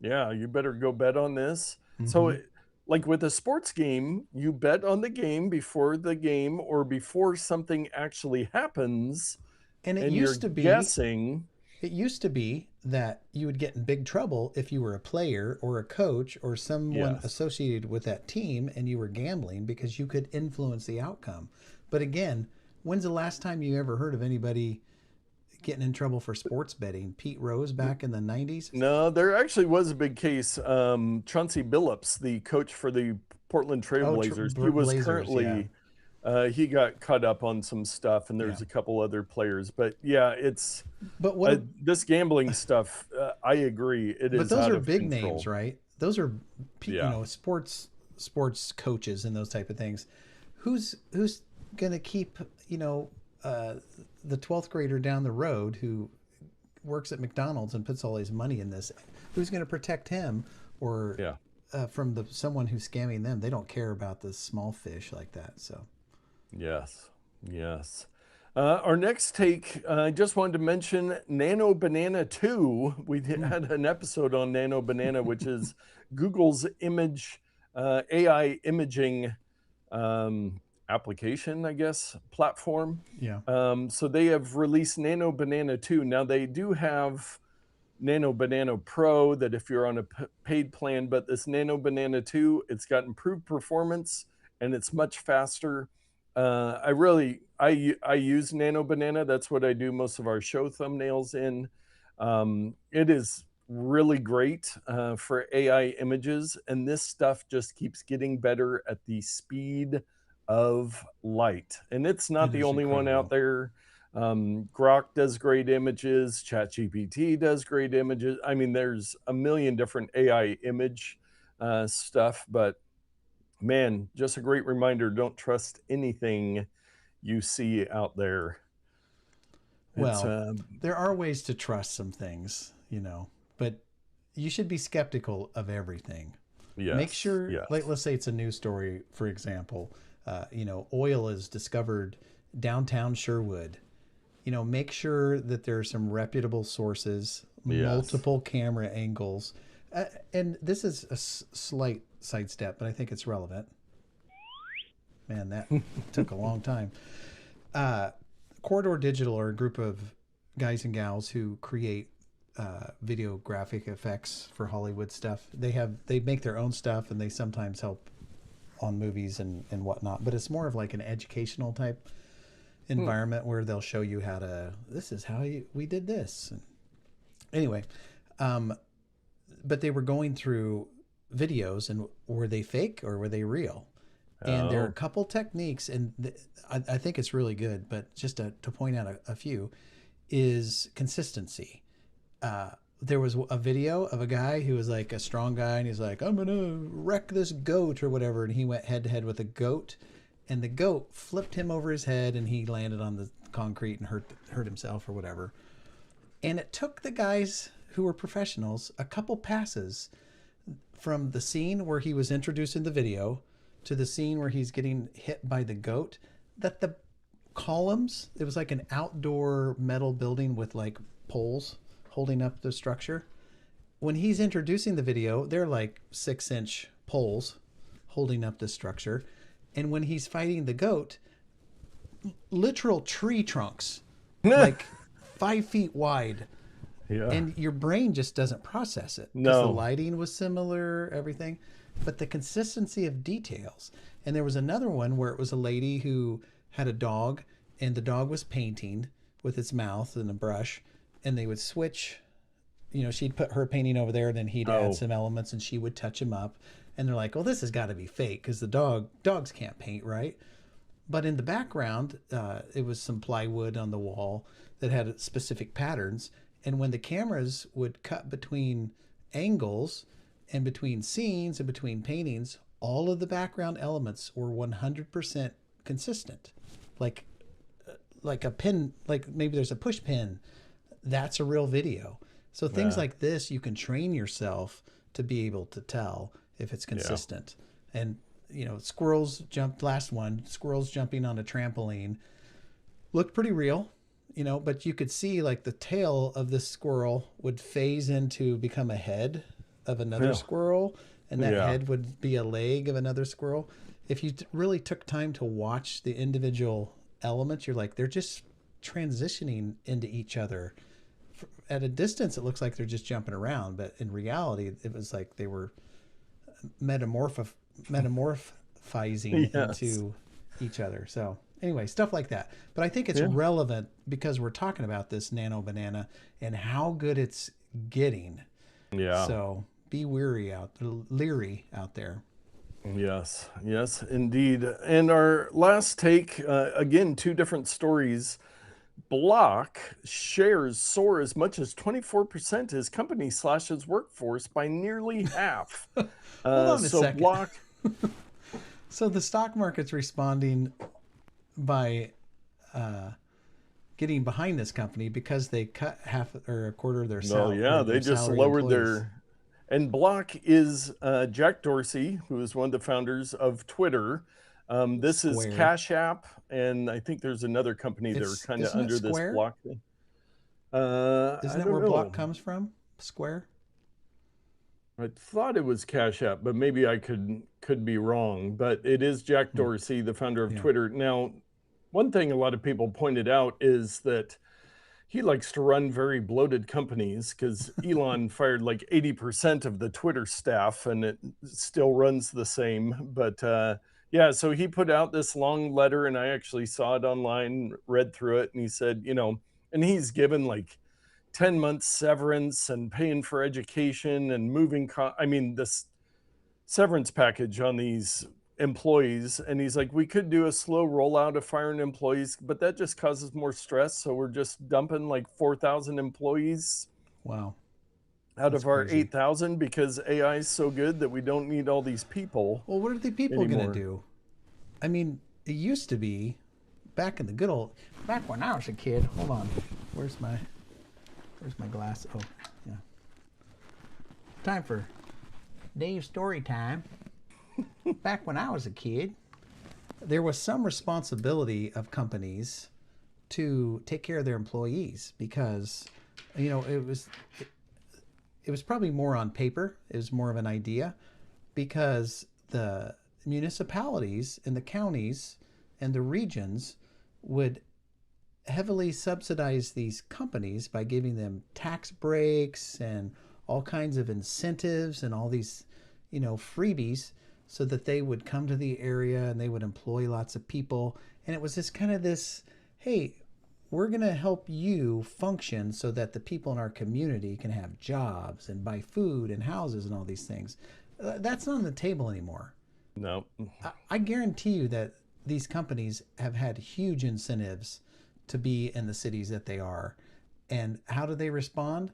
you better go bet on this. So like with a sports game, you bet on the game before the game or before something actually happens. And it used to be guessing. It used to be that you would get in big trouble if you were a player or a coach or someone associated with that team and you were gambling, because you could influence the outcome. But again, when's the last time you ever heard of anybody getting in trouble for sports betting? Pete Rose back in the 90s? No, there actually was a big case. Chauncey Billups, the coach for the Portland Trailblazers, he was currently, he got caught up on some stuff, and there's a couple other players. But it's, this gambling stuff, I agree, it is. But those are big names, right? Those are, sports coaches and those type of things. Who's going to keep, the 12th grader down the road who works at McDonald's and puts all his money in this? Who's going to protect him or from someone who's scamming them? They don't care about the small fish like that. So, yes. Our next take, I just wanted to mention Nano Banana 2. We had an episode on Nano Banana, which is Google's AI imaging application, I guess, platform. Yeah. So they have released Nano Banana 2. Now they do have Nano Banana Pro that if you're on a paid plan, but this Nano Banana 2, it's got improved performance and it's much faster. I use Nano Banana. That's what I do most of our show thumbnails in. It is really great for AI images, and this stuff just keeps getting better at the speed of light. And it's not the only one out there. Grok does great images. ChatGPT does great images. I mean, there's a million different AI image stuff, but man, just a great reminder, don't trust anything you see out there. Well, there are ways to trust some things, but you should be skeptical of everything. Yes, make sure, like, let's say it's a news story, for example, oil is discovered downtown Sherwood. Make sure that there are some reputable sources, multiple camera angles. And this is a slight sidestep, but I think it's relevant. Man, that took a long time. Corridor Digital are a group of guys and gals who create video graphic effects for Hollywood stuff. They make their own stuff, and they sometimes help on movies and whatnot. But it's more of like an educational type environment where they'll show you this is how we did this. Anyway, but they were going through videos, and were they fake or were they real? And there are a couple techniques, and I think it's really good, but just to point out a few, is consistency. There was a video of a guy who was like a strong guy, and he's like, I'm going to wreck this goat or whatever, and he went head to head with a goat, and the goat flipped him over his head, and he landed on the concrete and hurt himself or whatever. And it took the guys who were professionals a couple passes from the scene where he was introduced in the video to the scene where he's getting hit by the goat, that the columns, it was like an outdoor metal building with like poles holding up the structure. When he's introducing the video, they're like 6-inch poles holding up the structure. And when he's fighting the goat, literal tree trunks, like 5 feet wide. Yeah. And your brain just doesn't process it. Because the lighting was similar, everything. But the consistency of details. And there was another one where it was a lady who had a dog, and the dog was painting with its mouth and a brush, and they would switch. She'd put her painting over there, then he'd add some elements, and she would touch him up. And they're like, well, this has got to be fake because dogs can't paint, right? But in the background, it was some plywood on the wall that had specific patterns. And when the cameras would cut between angles and between scenes and between paintings, all of the background elements were 100% consistent. Like a pin, like maybe there's a push pin. That's a real video. So things like this, you can train yourself to be able to tell if it's consistent. Yeah. And, squirrels jumping on a trampoline looked pretty real, but you could see like the tail of this squirrel would phase into become a head of another squirrel, and that head would be a leg of another squirrel. If you really took time to watch the individual elements, you're like, they're just transitioning into each other. At a distance, it looks like they're just jumping around, but in reality, it was like they were metamorphizing into each other. So anyway, stuff like that. But I think it's relevant because we're talking about this Nano Banana and how good it's getting. Yeah. So be leery out there. Yes, indeed. And our last take, again, 2 different stories. Block shares soar as much as 24% as company slashes workforce by nearly half. Hold on a second. Block. So the stock market's responding by getting behind this company because they cut half or a quarter of their salary. No, they just lowered their. And Block is Jack Dorsey, who is one of the founders of Twitter. This is Cash App, and I think there's another company that are kind of under this Block thing. Isn't that where Block comes from? Square? I thought it was Cash App, but maybe I could be wrong. But it is Jack Dorsey, the founder of Twitter. Now, one thing a lot of people pointed out is that he likes to run very bloated companies because Elon fired like 80% of the Twitter staff and it still runs the same. But yeah, so he put out this long letter and I actually saw it online, read through it, and he said, and he's given like 10 months severance and paying for education and moving. This severance package on these employees. And he's like, we could do a slow rollout of firing employees, but that just causes more stress. So we're just dumping like 4,000 employees. Wow. Out of our 8,000 because AI is so good that we don't need all these people. Well, what are the people going to do? I mean, it used to be back in the good old, back when I was a kid. Hold on. Where's my glass? Oh, yeah. Time for Dave's story time. Back when I was a kid, there was some responsibility of companies to take care of their employees because, it was probably more on paper. It was more of an idea because the municipalities and the counties and the regions would heavily subsidize these companies by giving them tax breaks and all kinds of incentives and all these, freebies so that they would come to the area and they would employ lots of people. And it was this kind of this, hey, we're going to help you function so that the people in our community can have jobs and buy food and houses and all these things. That's not on the table anymore. No. I guarantee you that these companies have had huge incentives to be in the cities that they are. And how do they respond?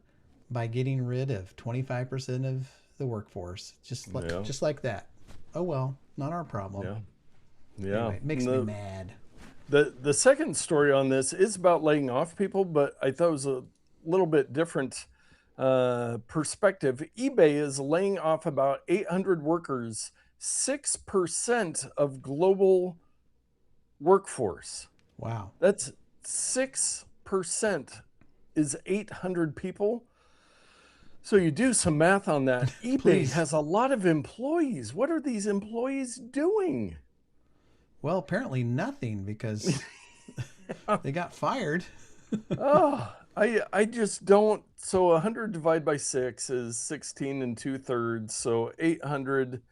By getting rid of 25% of the workforce. Just like that. Oh, well, not our problem. Yeah. Anyway, it makes me mad. The second story on this is about laying off people, but I thought it was a little bit different perspective. eBay is laying off about 800 workers, 6% of global workforce. Wow. That's 6% is 800 people. So you do some math on that. eBay has a lot of employees. What are these employees doing? Well, apparently nothing because they got fired. I just don't. So 100 divided by 6 is 16 2/3. So 800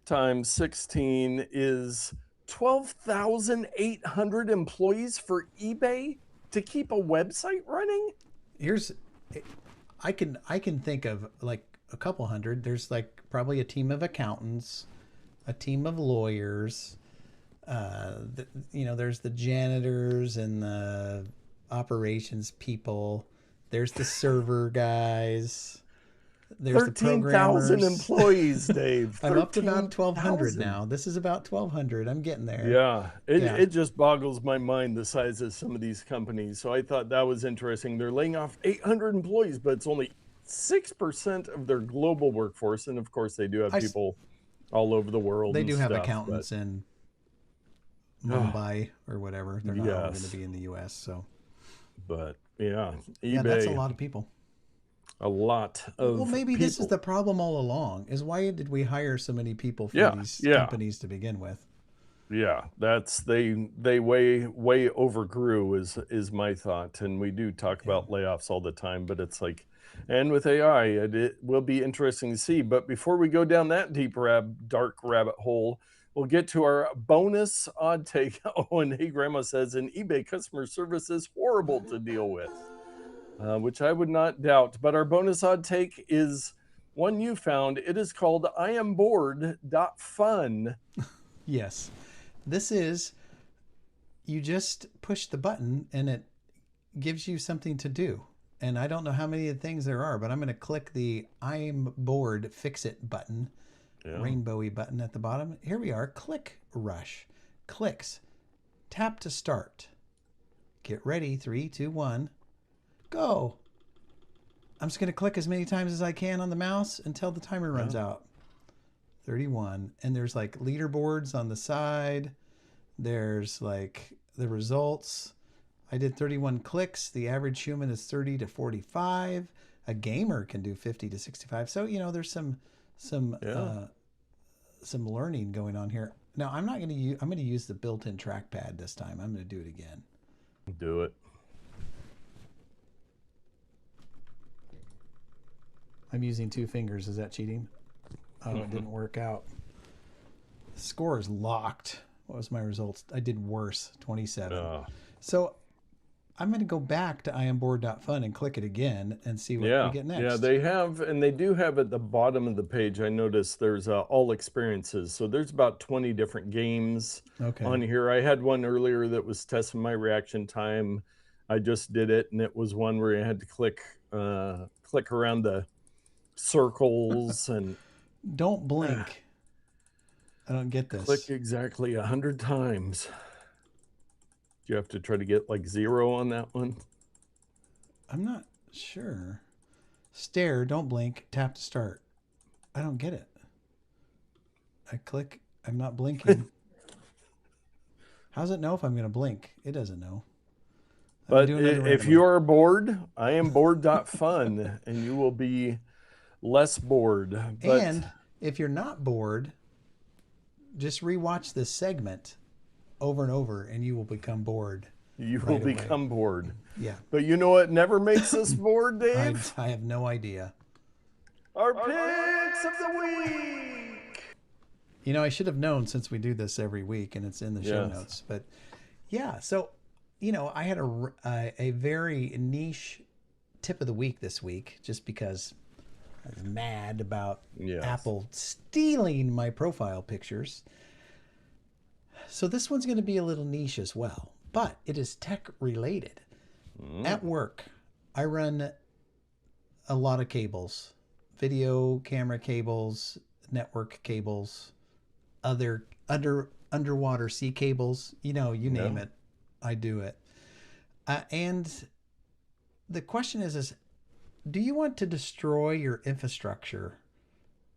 times 16 is 12,800 employees for eBay to keep a website running. I can think of like a couple hundred. There's like probably a team of accountants, a team of lawyers. There's the janitors and the operations people. There's the server guys. There's 13,000 employees, Dave. I'm up to about 1,200 now. This is about 1,200. I'm getting there. Yeah. It just boggles my mind the size of some of these companies. So I thought that was interesting. They're laying off 800 employees, but it's only 6% of their global workforce. And of course, they do have people all over the world. They do have accountants in Mumbai or whatever. They're not all going to be in the U.S. So, but yeah, eBay, yeah, that's a lot of people. A lot of well, maybe people. This is the problem all along. Is why did we hire so many people for these companies to begin with? Yeah, that's they way overgrew is my thought, and we do talk about layoffs all the time, but it's like, and with AI, it will be interesting to see. But before we go down that dark rabbit hole, we'll get to our bonus odd take. Oh, and Hey Grandma says, an eBay customer service is horrible to deal with. Which I would not doubt. But our bonus odd take is one you found. It is called IamBored.fun. Yes. This is, you just push the button and it gives you something to do. And I don't know how many things there are, but I'm going to click the I'm bored fix it button, rainbowy button at the bottom. Here we are. Click rush. Clicks. Tap to start. Get ready. 3, 2, 1. Go. I'm just going to click as many times as I can on the mouse until the timer runs out. 31. And there's like leaderboards on the side. There's like the results. I did 31 clicks. The average human is 30 to 45. A gamer can do 50 to 65. So, there's some learning going on here. Now, I'm going to use the built-in trackpad this time. I'm going to do it again. Do it. I'm using 2 fingers. Is that cheating? Oh, it didn't work out. The score is locked. What was my results? I did worse, 27. So I'm going to go back to iamboard.fun and click it again and see what we get next. Yeah, they do have at the bottom of the page, I noticed there's all experiences. So there's about 20 different games on here. I had one earlier that was testing my reaction time. I just did it, and it was one where you had to click around the circles and don't blink. I don't get this. Click exactly 100 times. Do you have to try to get like 0 on that one? I'm not sure. Stare, don't blink, tap to start. I don't get it. I click, I'm not blinking. How does it know if I'm going to blink? It doesn't know. But if you are bored, iamboard.fun, and you will be less bored. But and if you're not bored, just rewatch this segment over and over, and you will become bored. You will become bored. Yeah. But you know what never makes us bored, Dave? I have no idea. Our picks of the week. I should have known, since we do this every week, and it's in the show notes. But yeah, so I had a very niche tip of the week this week, just because I was mad about Apple stealing my profile pictures. So this one's going to be a little niche as well, but it is tech related. At work, I run a lot of cables, video camera cables, network cables, other underwater sea cables, you name it, I do it. And the question is, do you want to destroy your infrastructure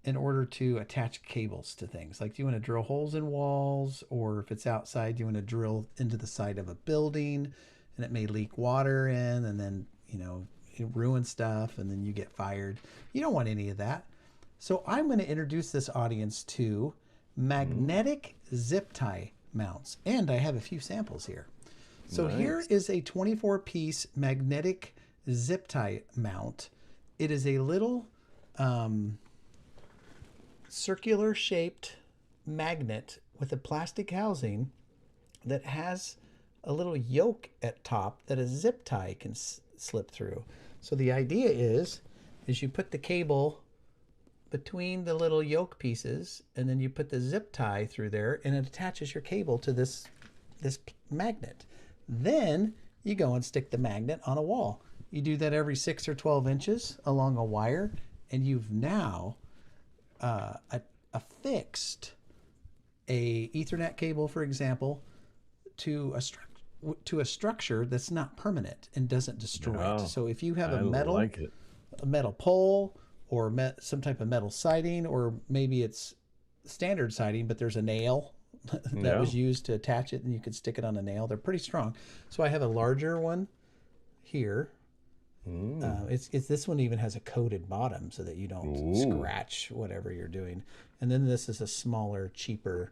in order to attach cables to things? Like, do you want to drill holes in walls, or if it's outside, do you want to drill into the side of a building and it may leak water in, and then, it ruins stuff, and then you get fired? You don't want any of that. So I'm going to introduce this audience to magnetic zip tie mounts. And I have a few samples here. So here is a 24-piece magnetic zip tie mount. It is a little circular shaped magnet with a plastic housing that has a little yoke at top that a zip tie can slip through. So the idea is you put the cable between the little yoke pieces, and then you put the zip tie through there, and it attaches your cable to this magnet. Then you go and stick the magnet on a wall. You do that every 6 or 12 inches along a wire, and you've now affixed a Ethernet cable, for example, to a structure that's not permanent and doesn't destroy it. So if you have a metal pole, or some type of metal siding, or maybe it's standard siding, but there's a nail that was used to attach it, and you could stick it on a nail. They're pretty strong. So I have a larger one here. It's this one even has a coated bottom so that you don't scratch whatever you're doing. And then this is a smaller, cheaper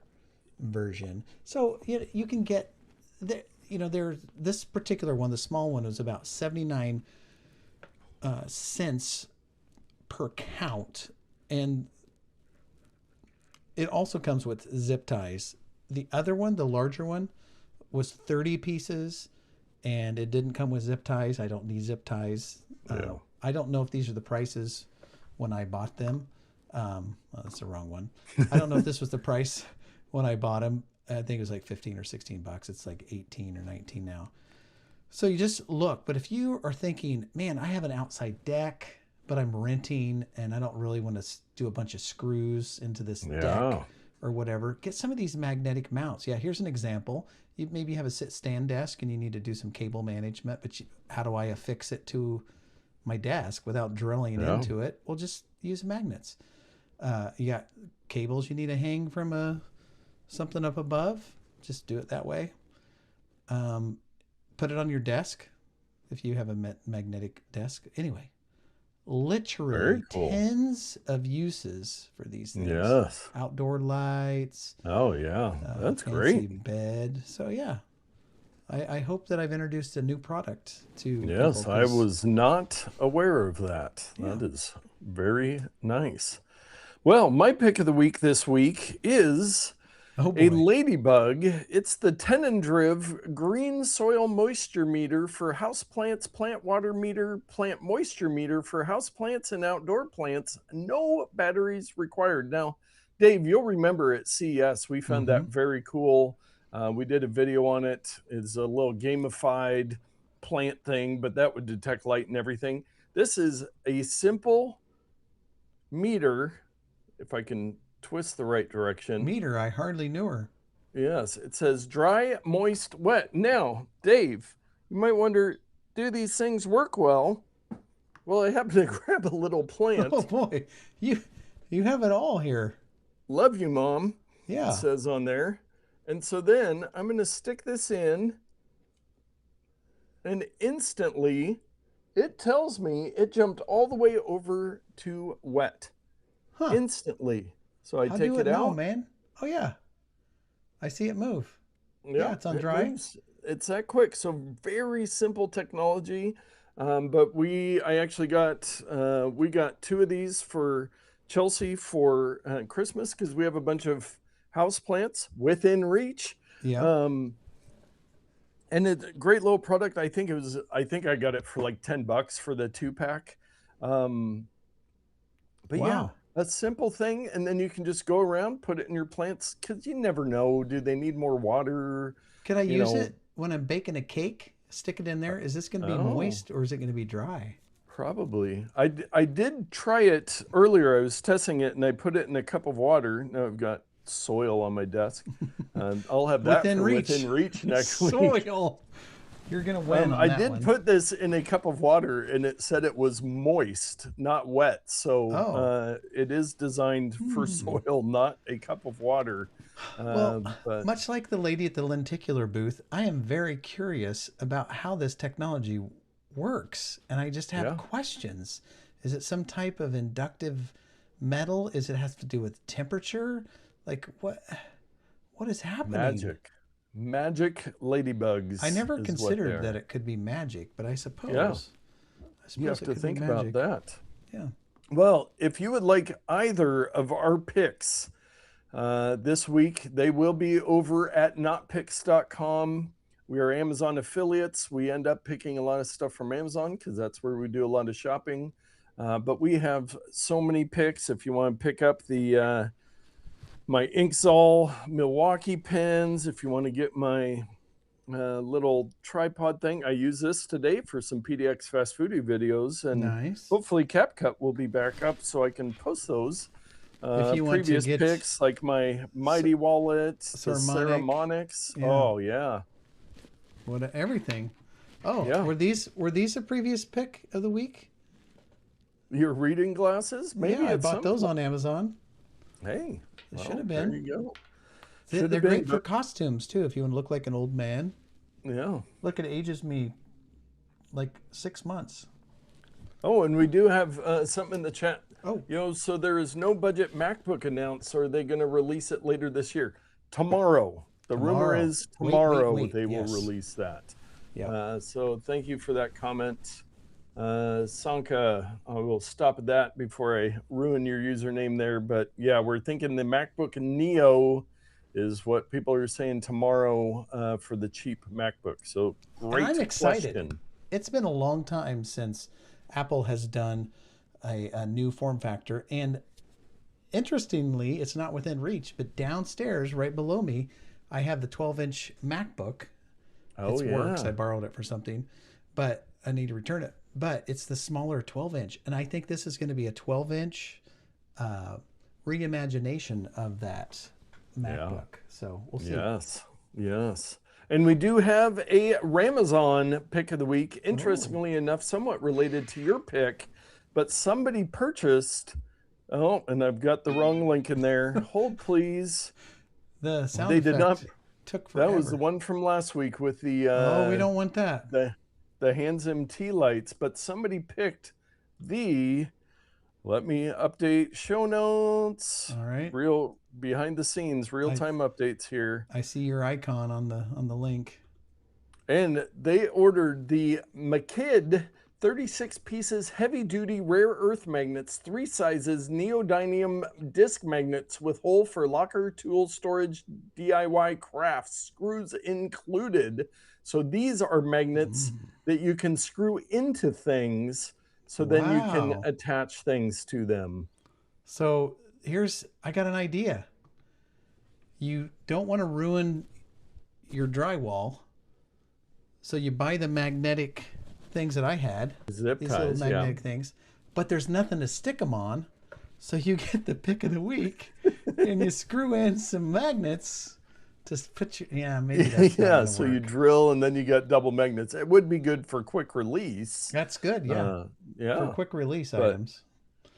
version. So you can get this particular one, the small one, was about 79 cents per count, and it also comes with zip ties. The other one, the larger one, was 30 pieces, and it didn't come with zip ties. I don't need zip ties. I don't know if these are the prices when I bought them. That's the wrong one. I don't know if this was the price when I bought them. I think it was like 15 or 16 bucks. It's like 18 or 19 now. So you just look. But if you are thinking, man, I have an outside deck, but I'm renting and I don't really want to do a bunch of screws into this deck or whatever, get some of these magnetic mounts. Yeah, here's an example. You maybe have a sit-stand desk and you need to do some cable management, but how do I affix it to my desk without drilling into it? Well, just use magnets. You got cables you need to hang from something up above. Just do it that way. Put it on your desk if you have a magnetic desk. Anyway, literally Very cool. tens of uses for these things. Yes. Outdoor lights. Oh, yeah. That's Fancy great. bed. So yeah, I hope that I've introduced a new product to people. Yes, I was not aware of that. Yeah. That is very nice. Well, my pick of the week this week is a ladybug. It's the Tennedriv Green Soil Moisture Meter for houseplants, plant water meter, plant moisture meter for houseplants and outdoor plants. No batteries required. Now, Dave, you'll remember at CES, we found that very cool. We did a video on it. It's a little gamified plant thing, but that would detect light and everything. This is a simple meter, if I can twist the right direction. Meter, I hardly knew her. Yes, it says dry, moist, wet. Now, Dave, you might wonder, do these things work well? Well, I happen to grab a little plant. Oh boy, you have it all here. Love you, Mom. Yeah. It says on there. And so then I'm going to stick this in, and instantly it tells me it jumped all the way over to wet. Huh. Instantly. So I take it out. Now, man. Oh yeah, I see it move. Yeah, it's on dry. It's that quick. So very simple technology. But I actually got we got 2 of these for Chelsea for Christmas because we have a bunch of house plants within reach. Yeah. And it's a great little product. I think I got it for like $10 for the 2-pack. But wow. Yeah, a simple thing, and then you can just go around, put it in your plants, because you never know, do they need more water? Could I use it when I'm baking a cake? Stick it in there. Is this going to be moist or is it going to be dry? Probably. I did try it earlier. I was testing it, and I put it in a cup of water. Now I've got soil on my desk. I'll have that within reach next week. Soil. You're going to win on I did put this in a cup of water, and it said it was moist, not wet. So it is designed for soil, not a cup of water. Well, much like the lady at the lenticular booth, I am very curious about how this technology works. And I just have questions. Is it some type of inductive metal? Is it has to do with temperature? Like what is happening? Magic ladybugs. I never considered that it could be magic, but I suppose. Yeah. You have to think about that. Yeah. Well, if you would like either of our picks this week, they will be over at notpicks.com. We are Amazon affiliates. We end up picking a lot of stuff from Amazon because that's where we do a lot of shopping. But we have so many picks. If you want to pick up the my Inksol Milwaukee pens, if you want to get my little tripod thing, I use this today for some PDX fast foodie videos, and hopefully CapCut will be back up so I can post those. If you want previous picks like my Mighty Wallet, the Ceramonics. Yeah. Oh yeah, everything. Oh yeah. Were these a previous pick of the week? Your reading glasses? Maybe I bought those on Amazon. Hey, it should have been. There you go. They're great for costumes too. If you want to look like an old man. Yeah. Look, it ages me like 6 months. Oh, and we do have something in the chat. Oh, so there is no budget MacBook announced. Or are they going to release it later this year? Tomorrow. The rumor is tomorrow they will release that. Yeah. So thank you for that comment. Sanka, I will stop at that before I ruin your username there. But yeah, we're thinking the MacBook Neo is what people are saying tomorrow for the cheap MacBook. So great I'm excited. Question. It's been a long time since Apple has done a new form factor. And interestingly, it's not within reach, but downstairs right below me, I have the 12-inch MacBook. It works. I borrowed it for something, but I need to return it. But it's the smaller 12-inch. And I think this is going to be a 12-inch reimagination of that MacBook. Yeah. So we'll see. Yes. And we do have a Ramazon pick of the week. Interestingly enough, somewhat related to your pick, but somebody purchased, and I've got the wrong link in there. Hold, please. The sound effect took forever. That was the one from last week with the... we don't want that. The Hands MT lights, but somebody picked let me update show notes. All right. Real behind the scenes, real-time updates here. I see your icon on the link. And they ordered the McKidd 36 pieces heavy duty rare earth magnets, 3 sizes, neodymium disc magnets with hole for locker, tool storage, DIY crafts, screws included. So these are magnets that you can screw into things, so then you can attach things to them. So I got an idea. You don't want to ruin your drywall, so you buy the magnetic things that I had, zip these ties, little magnetic things, but there's nothing to stick them on, so you get the pick of the week and you screw in some magnets to put your maybe that's yeah. So you drill and then you got double magnets. It would be good for quick release. That's good, yeah. For quick release items.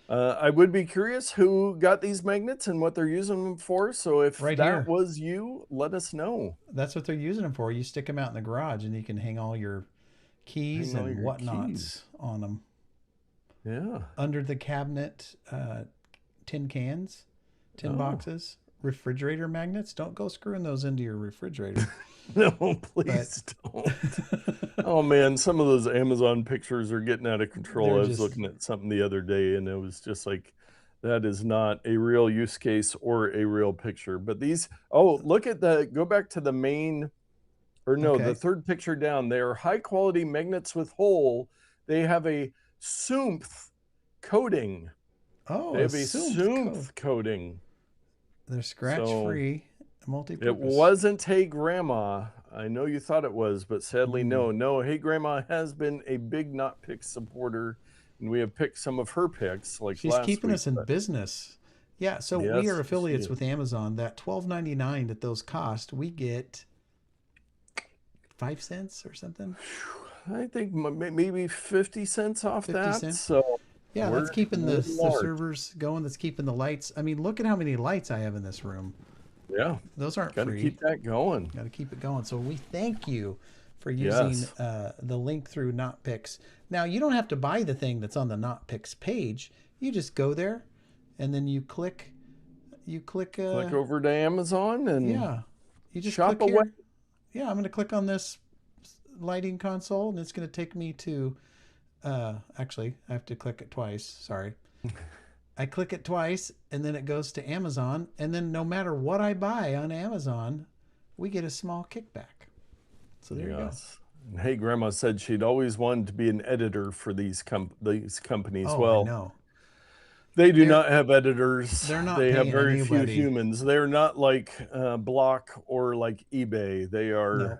I would be curious who got these magnets and what they're using them for. So if that was you, let us know. That's what they're using them for. You stick them out in the garage and you can hang all your keys and whatnots on them. Yeah. Under the cabinet, tin cans, tin boxes, refrigerator magnets. Don't go screwing those into your refrigerator. No, please don't. Oh man, some of those Amazon pictures are getting out of control. I was looking at something the other day and it was just like, that is not a real use case or a real picture. But these, look at go back to the main, or no, the third picture down. They are high quality magnets with hole. They have a SUMPF coating. Oh, they have a SUMPF coating. They're scratch free. Multipurpose. It wasn't Hey Grandma. I know you thought it was, but sadly no. Hey Grandma has been a big Not Picks supporter, and we have picked some of her picks. Like she's keeping us in business. Yeah, so we are affiliates with Amazon. That $12.99 that those cost, we get 5 cents or something. I think maybe 50 cents off 50 that. Cents. So yeah, that's keeping the servers going. That's keeping the lights. I mean, look at how many lights I have in this room. Yeah, those aren't free. Got to keep that going. Got to keep it going. So we thank you for using the link through Not Picks. Now you don't have to buy the thing that's on the Not Picks page. You just go there, and then you click. Click over to Amazon and you just shop click away. Here. Yeah, I'm going to click on this lighting console, and it's going to take me to. Actually, I have to click it twice. Sorry. I click it twice, and then it goes to Amazon. And then no matter what I buy on Amazon, we get a small kickback. So there you go. And Hey Grandma said she'd always wanted to be an editor for these companies. I know. They do not have editors. They're not. They have very few humans. They're not like Block or like eBay. They are. No.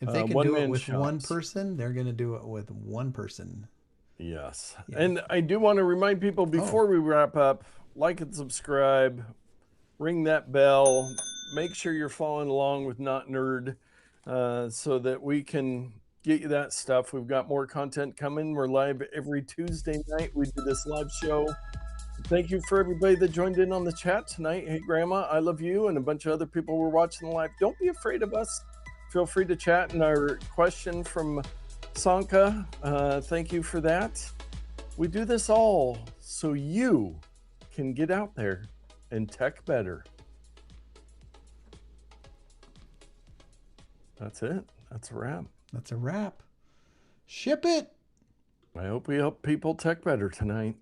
If they can do it with one person, they're going to do it with one person. Yes. And I do want to remind people before we wrap up, like and subscribe, ring that bell, make sure you're following along with Not Nerd so that we can get you that stuff. We've got more content coming. We're live every Tuesday night. We do this live show. Thank you for everybody that joined in on the chat tonight. Hey, Grandma, I love you, and a bunch of other people were watching the live. Don't be afraid of us. Feel free to chat. And our question from Sanka, thank you for that. We do this all so you can get out there and tech better. That's it. That's a wrap. That's a wrap. Ship it. I hope we help people tech better tonight.